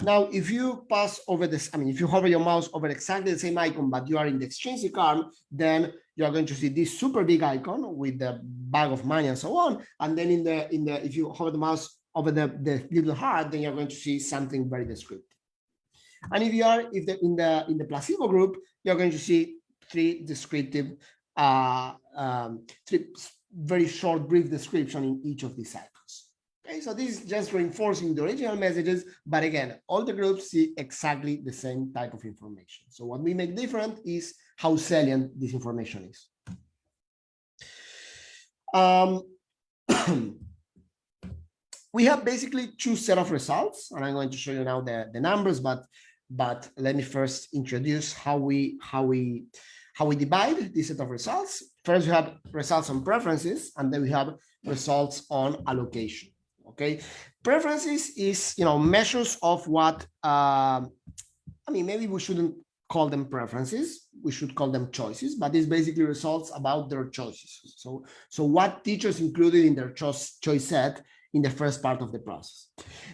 Now, if you pass over this, I mean, if you hover your mouse over exactly the same icon, but you are in the extrinsic arm, then you are going to see this super big icon with the bag of money and so on. And then if you hover the mouse over the little heart, then you're going to see something very descriptive. And if you are in the placebo group, you're going to see three descriptive, three very short, brief description in each of these icons. Okay, so this is just reinforcing the original messages, but again, all the groups see exactly the same type of information. So what we make different is how salient this information is. We have basically two set of results, and I'm going to show you now the numbers, but let me first introduce how we divide this set of results. First, we have results on preferences, and then we have results on allocation. Okay, preferences is measures of what I mean. Maybe we shouldn't call them preferences; we should call them choices. But it's basically results about their choices. So what teachers included in their choice set in the first part of the process.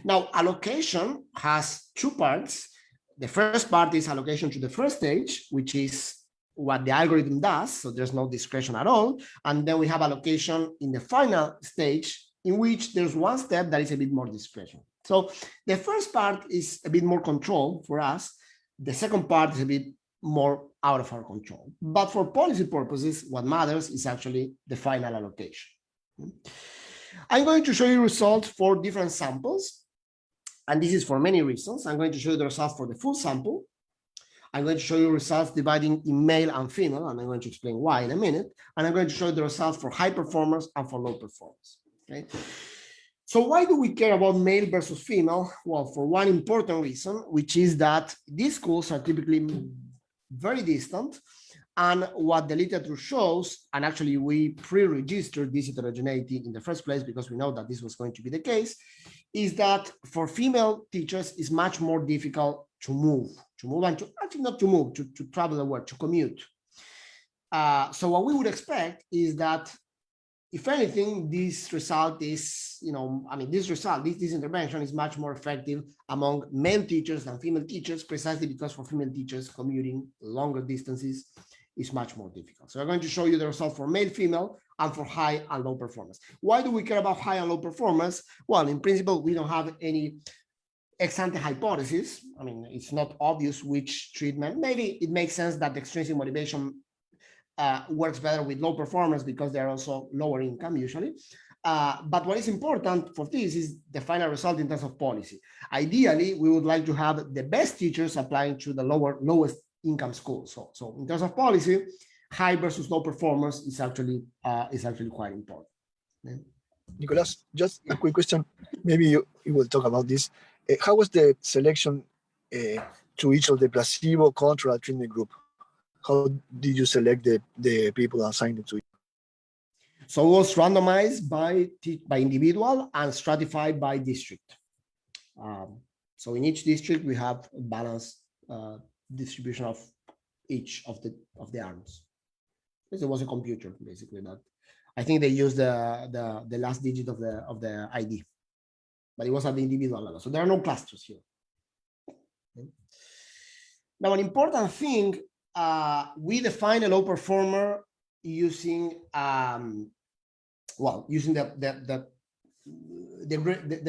Now, allocation has two parts. The first part is allocation to the first stage, which is what the algorithm does. So there's no discretion at all. And then we have allocation in the final stage, in which there's one step that is a bit more discretion. So the first part is a bit more control for us. The second part is a bit more out of our control. But for policy purposes, what matters is actually the final allocation. I'm going to show you results for different samples. And this is for many reasons. I'm going to show you the results for the full sample. I'm going to show you results dividing in male and female, and I'm going to explain why in a minute. And I'm going to show you the results for high performers and for low performers. Okay. So why do we care about male versus female? Well, for one important reason, which is that these schools are typically very distant. And what the literature shows, and actually we pre-registered this heterogeneity in the first place because we know that this was going to be the case, is that for female teachers it's much more difficult to move and to actually not to move, to travel the world, to commute. So what we would expect is that if anything, this result is, this intervention is much more effective among male teachers than female teachers, precisely because for female teachers, commuting longer distances is much more difficult. So we're going to show you the result for male, female, and for high and low performance. Why do we care about high and low performance? Well, in principle, we don't have any ex-ante hypothesis. I mean, it's not obvious which treatment. Maybe it makes sense that extrinsic motivation works better with low performers because they're also lower income usually. But what is important for this is the final result in terms of policy. Ideally, we would like to have the best teachers applying to the lowest income schools. So in terms of policy, high versus low performers is actually quite important. Yeah. Nicolás, just a quick question. Maybe you will talk about this. How was the selection to each of the placebo, control, treatment group? How did you select the people assigned to you? So it was randomized by individual and stratified by district. So in each district we have a balanced distribution of each of the arms. It was a computer basically, but I think they used the last digit of the ID, but it was at the individual level. So there are no clusters here. Okay. Now, an important thing, we define a low performer using using the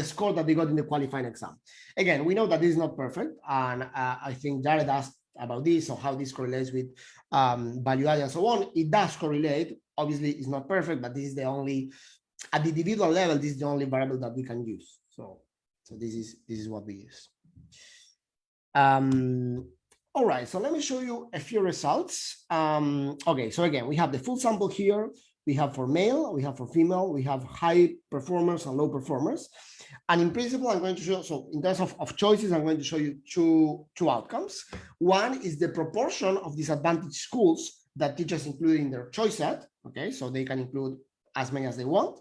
score that they got in the qualifying exam. Again, we know that this is not perfect, and I think Jared asked about this or how this correlates with value added and so on. It does correlate. Obviously, it's not perfect, but this is the only, at the individual level, this is the only variable that we can use. So this is what we use. All right, so let me show you a few results. Okay, so again, we have the full sample here. We have for male, we have for female, we have high performers and low performers. And in principle, I'm going to show, so in terms of choices, I'm going to show you two outcomes. One is the proportion of disadvantaged schools that teachers include in their choice set. Okay, so they can include as many as they want.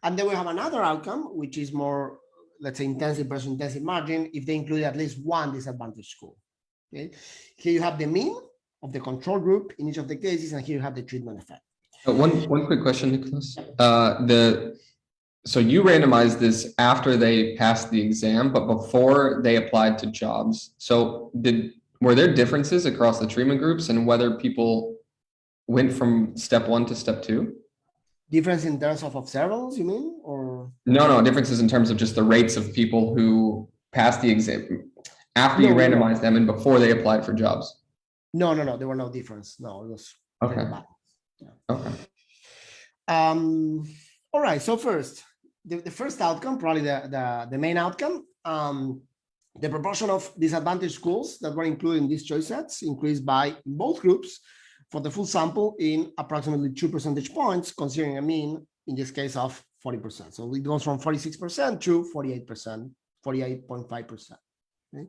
And then we have another outcome, which is more, let's say, intensive versus intensive margin, if they include at least one disadvantaged school. Okay. Here you have the mean of the control group in each of the cases, and here you have the treatment effect. One quick question, Nicolás. So you randomized this after they passed the exam, but before they applied to jobs. So were there differences across the treatment groups and whether people went from step 1 to step 2? Difference in terms of observables, you mean, or? No, differences in terms of just the rates of people who passed the exam after you randomized them and before they applied for jobs. No, there were no difference. No, it was okay. Yeah. Okay. All right. So first, the first outcome, probably the main outcome, the proportion of disadvantaged schools that were included in these choice sets increased by in both groups for the full sample in approximately 2 percentage points, considering a mean in this case of 40%. So it goes from 46% to 48%, 48.5%. Okay.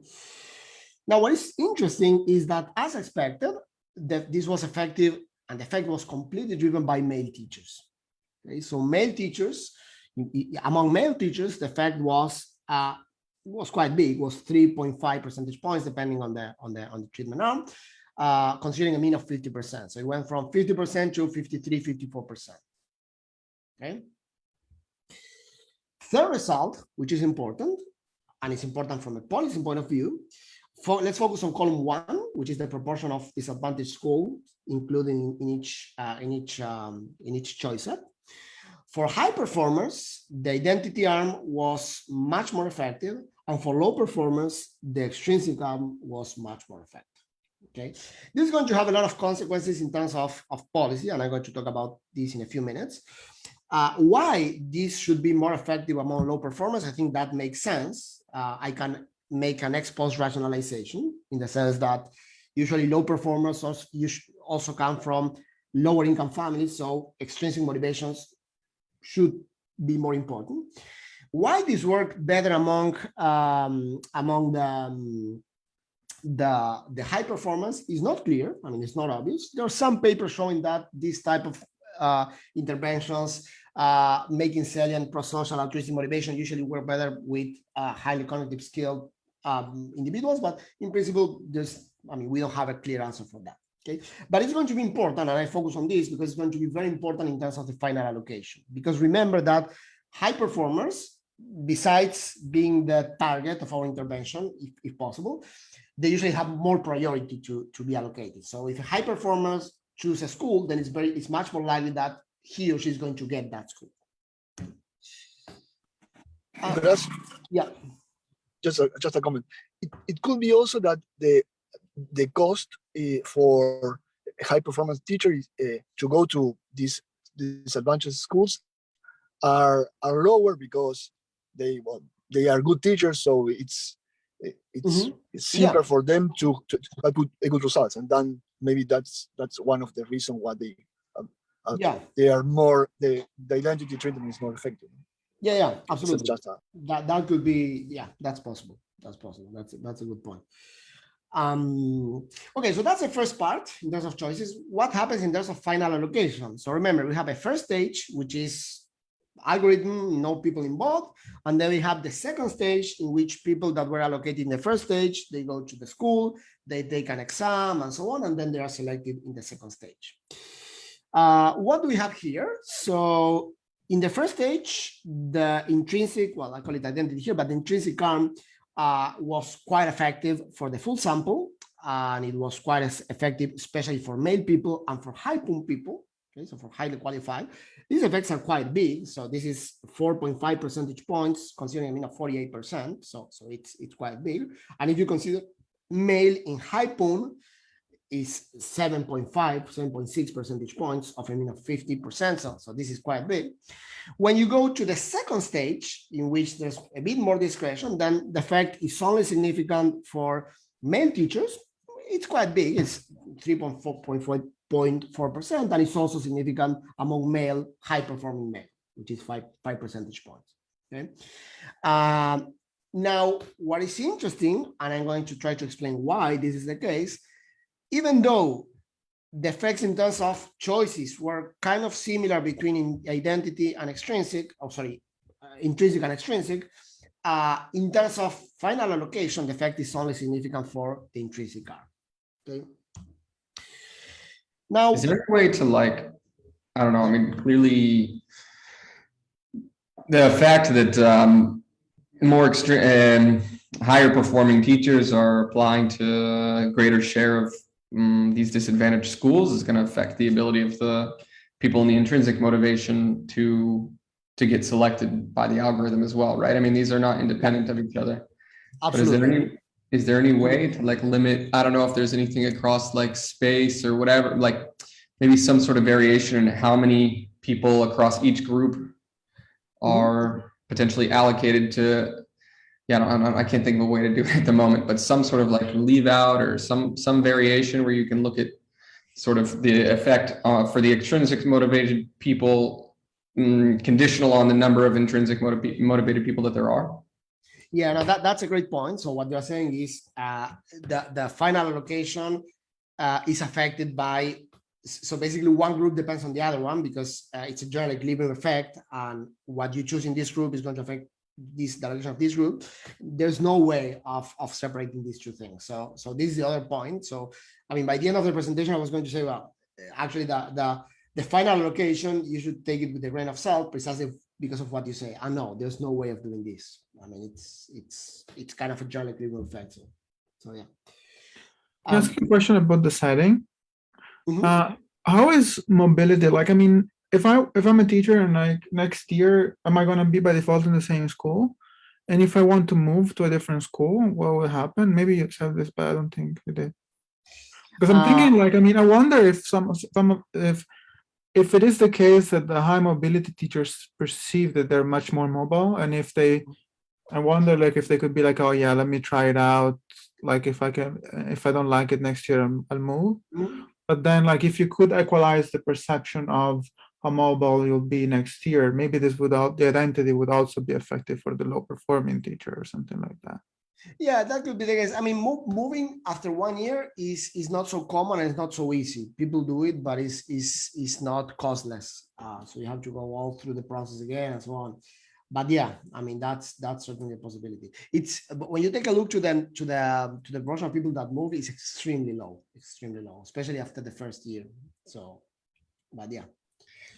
Now, what is interesting is that, as expected, that this was effective, and the effect was completely driven by male teachers. Okay, so male teachers, among male teachers, the effect was quite big, was 3.5 percentage points, depending on the treatment arm, considering a mean of 50%. So it went from 50% to 53, 54%. Okay. Third result, which is important, and it's important from a policy point of view. Let's focus on column 1, which is the proportion of disadvantaged schools, including in each choice set. For high performers, the identity arm was much more effective, and for low performers, the extrinsic arm was much more effective. Okay, this is going to have a lot of consequences in terms of policy, and I'm going to talk about this in a few minutes. Why this should be more effective among low performers, I think that makes sense. I can make an ex-post rationalization in the sense that usually low performers also come from lower income families, so extrinsic motivations should be more important. Why this worked better among the high performance is not clear. I mean, it's not obvious. There are some papers showing that this type of interventions, making salient pro-social altruistic motivation, usually work better with highly cognitive skilled individuals, but in principle, we don't have a clear answer for that. Okay, but it's going to be important, and I focus on this because it's going to be very important in terms of the final allocation. Because remember that high performers, besides being the target of our intervention, if possible, they usually have more priority to be allocated. So if a high performers choose a school, then it's much more likely that he or she is going to get that school. Yeah. Just a comment. It could be also that the cost for a high performance teacher to go to these disadvantaged schools are lower because they are good teachers, so it's simpler for them to put a good results, and then maybe that's one of the reasons why they are more the identity treatment is more effective. Yeah, absolutely. That could be, that's possible. That's a good point. Okay, so that's the first part in terms of choices. What happens in terms of final allocation? So remember, we have a first stage, which is algorithm, no people involved, and then we have the second stage in which people that were allocated in the first stage, they go to the school, they take an exam and so on, and then they are selected in the second stage. What do we have here? So in the first stage, the intrinsic, well, I call it identity here, but the intrinsic arm was quite effective for the full sample, and it was quite as effective, especially for male people and for high PUM people. Okay, so for highly qualified, these effects are quite big. So this is 4.5 percentage points, considering a mean of 48%. So it's quite big. And if you consider male in high PUM, is 7.6 percentage points of a mean of 50%. So this is quite big. When you go to the second stage, in which there's a bit more discretion, then the effect is only significant for male teachers. It's quite big. It's 3.4%, and it's also significant among male, high-performing male, which is 5 percentage points. Okay. Now, what is interesting, and I'm going to try to explain why this is the case, even though the effects in terms of choices were kind of similar between identity and extrinsic, intrinsic and extrinsic. In terms of final allocation, the effect is only significant for the intrinsic arm. Okay. Now, is there a way to like, I don't know, I mean, clearly the fact that more extreme higher performing teachers are applying to a greater share of these disadvantaged schools is going to affect the ability of the people in the intrinsic motivation to get selected by the algorithm as well, right? I mean, these are not independent of each other. absolutely. But is there any way to like limit, I don't know if there's anything across like space or whatever, like maybe some sort of variation in how many people across each group are potentially allocated to, I can't think of a way to do it at the moment, but some sort of like leave out or some variation where you can look at sort of the effect for the extrinsic motivated people conditional on the number of intrinsic motivated people that there are. Yeah, no, that's a great point. So what you're saying is the final allocation is affected by, so basically one group depends on the other one because it's a general equilibrium effect, and what you choose in this group is going to affect this direction of this group. There's no way of separating these two things. So this is the other point. So I mean, by the end of the presentation, I was going to say, well, actually the final allocation, you should take it with a grain of salt, precisely because of what you say. I know there's no way of doing this. I mean, it's kind of a general equilibrium effect. So yeah. Can I ask you a question about the setting? Mhm. How is mobility? Like, I mean, if I'm a teacher and like next year, am I going to be by default in the same school? And if I want to move to a different school, what will happen? Maybe you said this, but I don't think you did. Because I'm thinking, like, I mean, I wonder if it is the case that the high mobility teachers perceive that they're much more mobile, and I wonder, like, if they could be like, oh yeah, let me try it out. Like, if I don't like it next year, I'll move. But then, like, if you could equalize the perception of how mobile you'll be next year, maybe the identity would also be effective for the low performing teacher or something like that. Yeah, that could be the case. I mean, moving after 1 year is not so common and it's not so easy. People do it, but it's not costless. So you have to go all through the process again and so on. But yeah, I mean, that's certainly a possibility. But when you take a look to the proportion of people that move, it's extremely low, especially after the first year. So, but yeah.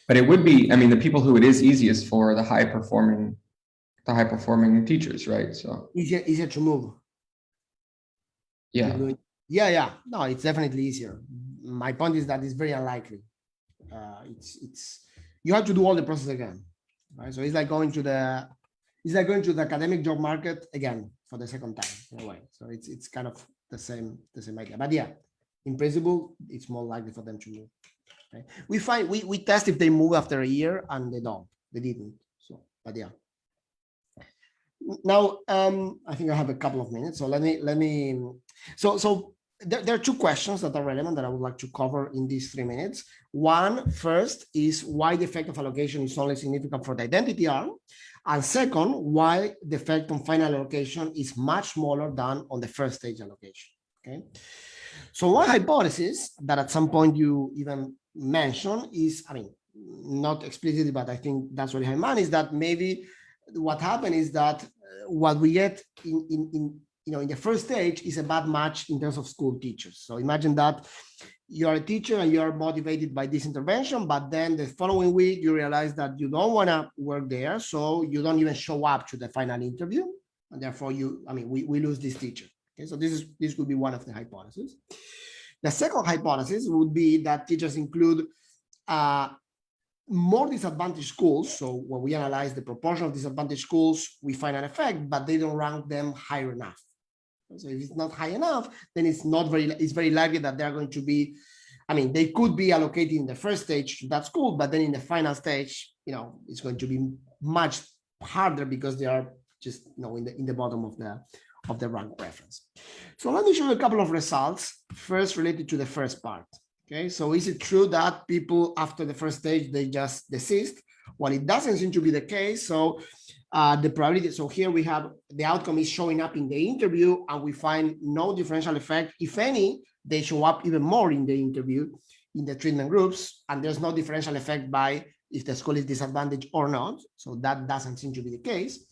But it would be, I mean, the people who it is easiest for, the high performing teachers, right? So easier to move. Yeah. Yeah. No, it's definitely easier. My point is that it's very unlikely. You have to do all the process again, right? So it's like going to the academic job market again for the second time in a way. So it's kind of the same idea. But yeah, in principle, it's more likely for them to move. Right? We test if they move after a year, and they didn't. So, but yeah. Now, I think I have a couple of minutes, so let me. So there are two questions that are relevant that I would like to cover in these 3 minutes. First is why the effect of allocation is only significant for the identity arm, and second, why the effect on final allocation is much smaller than on the first stage allocation. Okay. So one hypothesis that at some point you even mentioned is, I mean, not explicitly, but I think that's what Ajzenman is, that maybe what happened is that what we get in the first stage is a bad match in terms of school teachers. So imagine that you're a teacher and you're motivated by this intervention, but then the following week you realize that you don't want to work there, so you don't even show up to the final interview, and therefore we lose this teacher. Okay, so this could be one of the hypotheses. The second hypothesis would be that teachers include more disadvantaged schools. So when we analyze the proportion of disadvantaged schools, we find an effect, but they don't rank them high enough. So if it's not high enough, then it's very likely that they're going to be, they could be allocated in the first stage to that school, but then in the final stage, it's going to be much harder because they are just, in the bottom of the rank preference. So let me show you a couple of results, first related to the first part. Okay, so is it true that people after the first stage, they just desist? Well, it doesn't seem to be the case. So the probability, so here we have the outcome is showing up in the interview, and we find no differential effect. If any, they show up even more in the interview in the treatment groups, and there's no differential effect by if the school is disadvantaged or not. So that doesn't seem to be the case.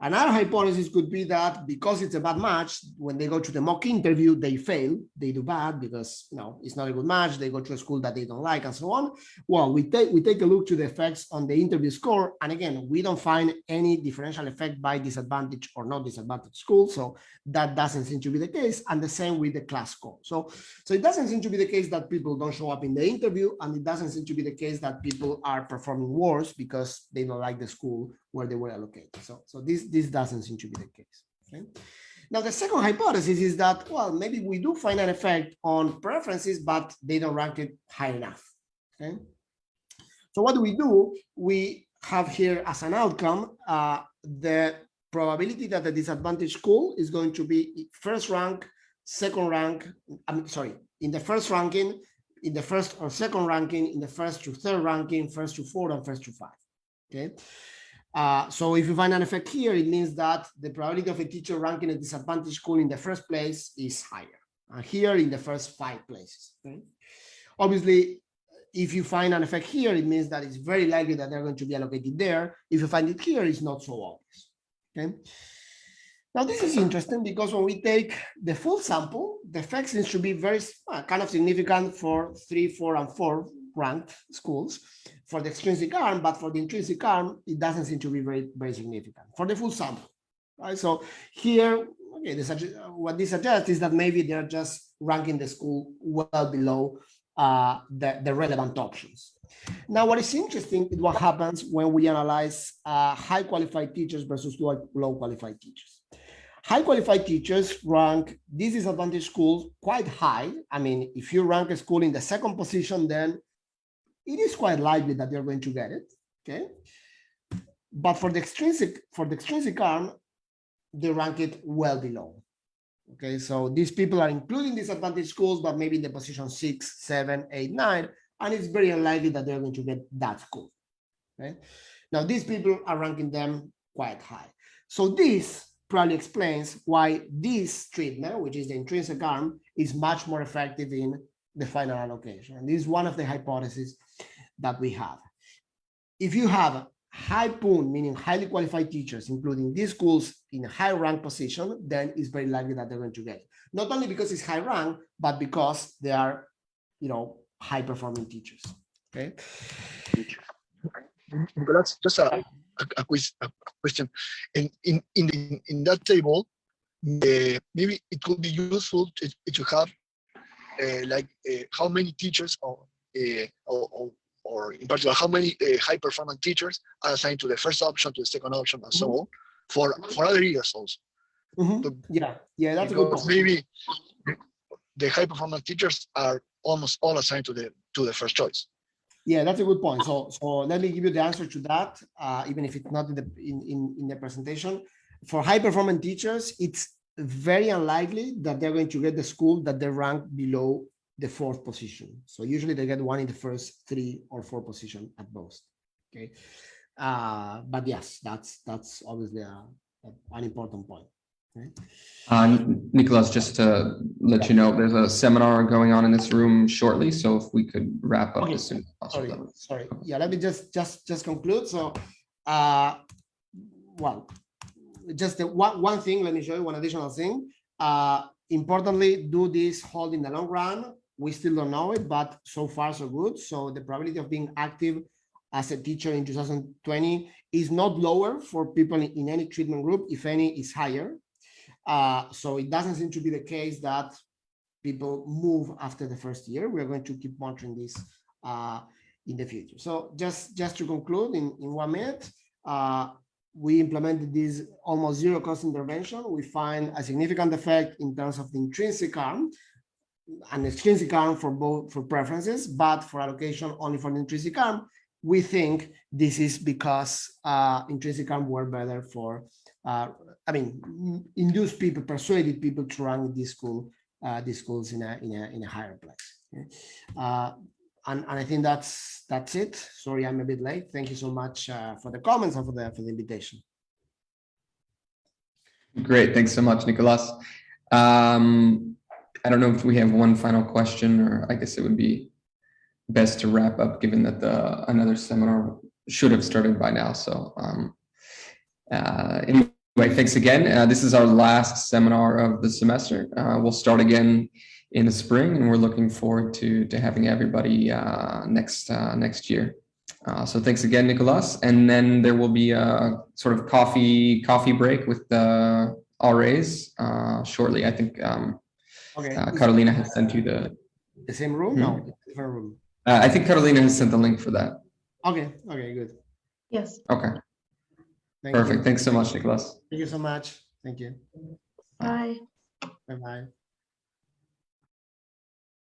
Another hypothesis could be that because it's a bad match, when they go to the mock interview, they fail, they do bad because it's not a good match, they go to a school that they don't like and so on. Well, we take a look to the effects on the interview score, and again, we don't find any differential effect by disadvantaged or not disadvantaged school, so that doesn't seem to be the case, and the same with the class score. So it doesn't seem to be the case that people don't show up in the interview, and it doesn't seem to be the case that people are performing worse because they don't like the school where they were allocated. So this doesn't seem to be the case. Okay. Now, the second hypothesis is that, well, maybe we do find an effect on preferences, but they don't rank it high enough. Okay. So what do? We have here as an outcome the probability that the disadvantaged school is going to be first rank, second rank, in the first ranking, in the first or second ranking, in the first to third ranking, first to fourth, and first to five. Okay. So if you find an effect here, it means that the probability of a teacher ranking a disadvantaged school in the first place is higher. Here in the first 5 places. Okay? Obviously, if you find an effect here, it means that it's very likely that they're going to be allocated there. If you find it here, it's not so obvious. Okay. Now this is interesting because when we take the full sample, the effect seems to be very kind of significant for 3, 4, and 4 ranked schools for the extrinsic arm, but for the intrinsic arm, it doesn't seem to be very, very significant for the full sample. Right. So here, okay, what this suggests is that maybe they're just ranking the school well below the relevant options. Now, what is interesting is what happens when we analyze high qualified teachers versus low qualified teachers. High qualified teachers rank these disadvantaged schools quite high. I mean, if you rank a school in the second position, then it is quite likely that they're going to get it. Okay. But for the extrinsic arm, they rank it well below. Okay, so these people are including disadvantaged schools, but maybe in the position 6, 7, 8, 9, and it's very unlikely that they're going to get that school. Okay, now these people are ranking them quite high. So this probably explains why this treatment, which is the intrinsic arm, is much more effective in the final allocation. And this is one of the hypotheses that we have. If you have high PUN, meaning highly qualified teachers, including these schools in a high rank position, then it's very likely that they're going to get it. Not only because it's high rank, but because they are, high performing teachers. Okay. Nicolás, just a question. In that table, maybe it could be useful to have how many teachers or in particular, how many high-performance teachers are assigned to the first option, to the second option, and so on, for other years also. Yeah, that's a good point. Maybe the high-performance teachers are almost all assigned to the first choice. Yeah, that's a good point. So let me give you the answer to that, even if it's not in the presentation. For high-performance teachers, it's very unlikely that they're going to get the school that they rank below the 4th position. So usually they get one in the first 3 or 4 position at most. Okay, but yes, that's obviously an important point. Okay? Nicolás, just to let you know, there's a seminar going on in this room shortly, so if we could wrap up as soon as possible. Sorry. Yeah, let me just conclude. So, well, just one thing. Let me show you one additional thing. Importantly, do this hold in the long run? We still don't know it, but so far so good. So the probability of being active as a teacher in 2020 is not lower for people in any treatment group. If any, is higher. So it doesn't seem to be the case that people move after the first year. We're going to keep monitoring this in the future. So just to conclude in 1 minute, we implemented this almost zero cost intervention. We find a significant effect in terms of the intrinsic arm, an extrinsic arm for preferences, but for allocation only for the intrinsic arm. We think this is because intrinsic arm were better for, induced people, persuaded people to rank these schools in a higher place. Okay? and I think that's it. Sorry, I'm a bit late. Thank you so much for the comments and for the invitation. Great, thanks so much, Nicolás. I don't know if we have one final question, or I guess it would be best to wrap up, given that another seminar should have started by now. So anyway, thanks again. This is our last seminar of the semester. We'll start again in the spring, and we're looking forward to having everybody next year. So thanks again, Nicolás. And then there will be a sort of coffee break with the RAs shortly. I think Okay. Carolina has sent you the same room? No, different room. I think Carolina has sent the link for that. Okay, good. Yes. Okay, Thank perfect. you. Thanks so much, Nicolás. Thank you so much. Thank you. Bye. Bye-bye.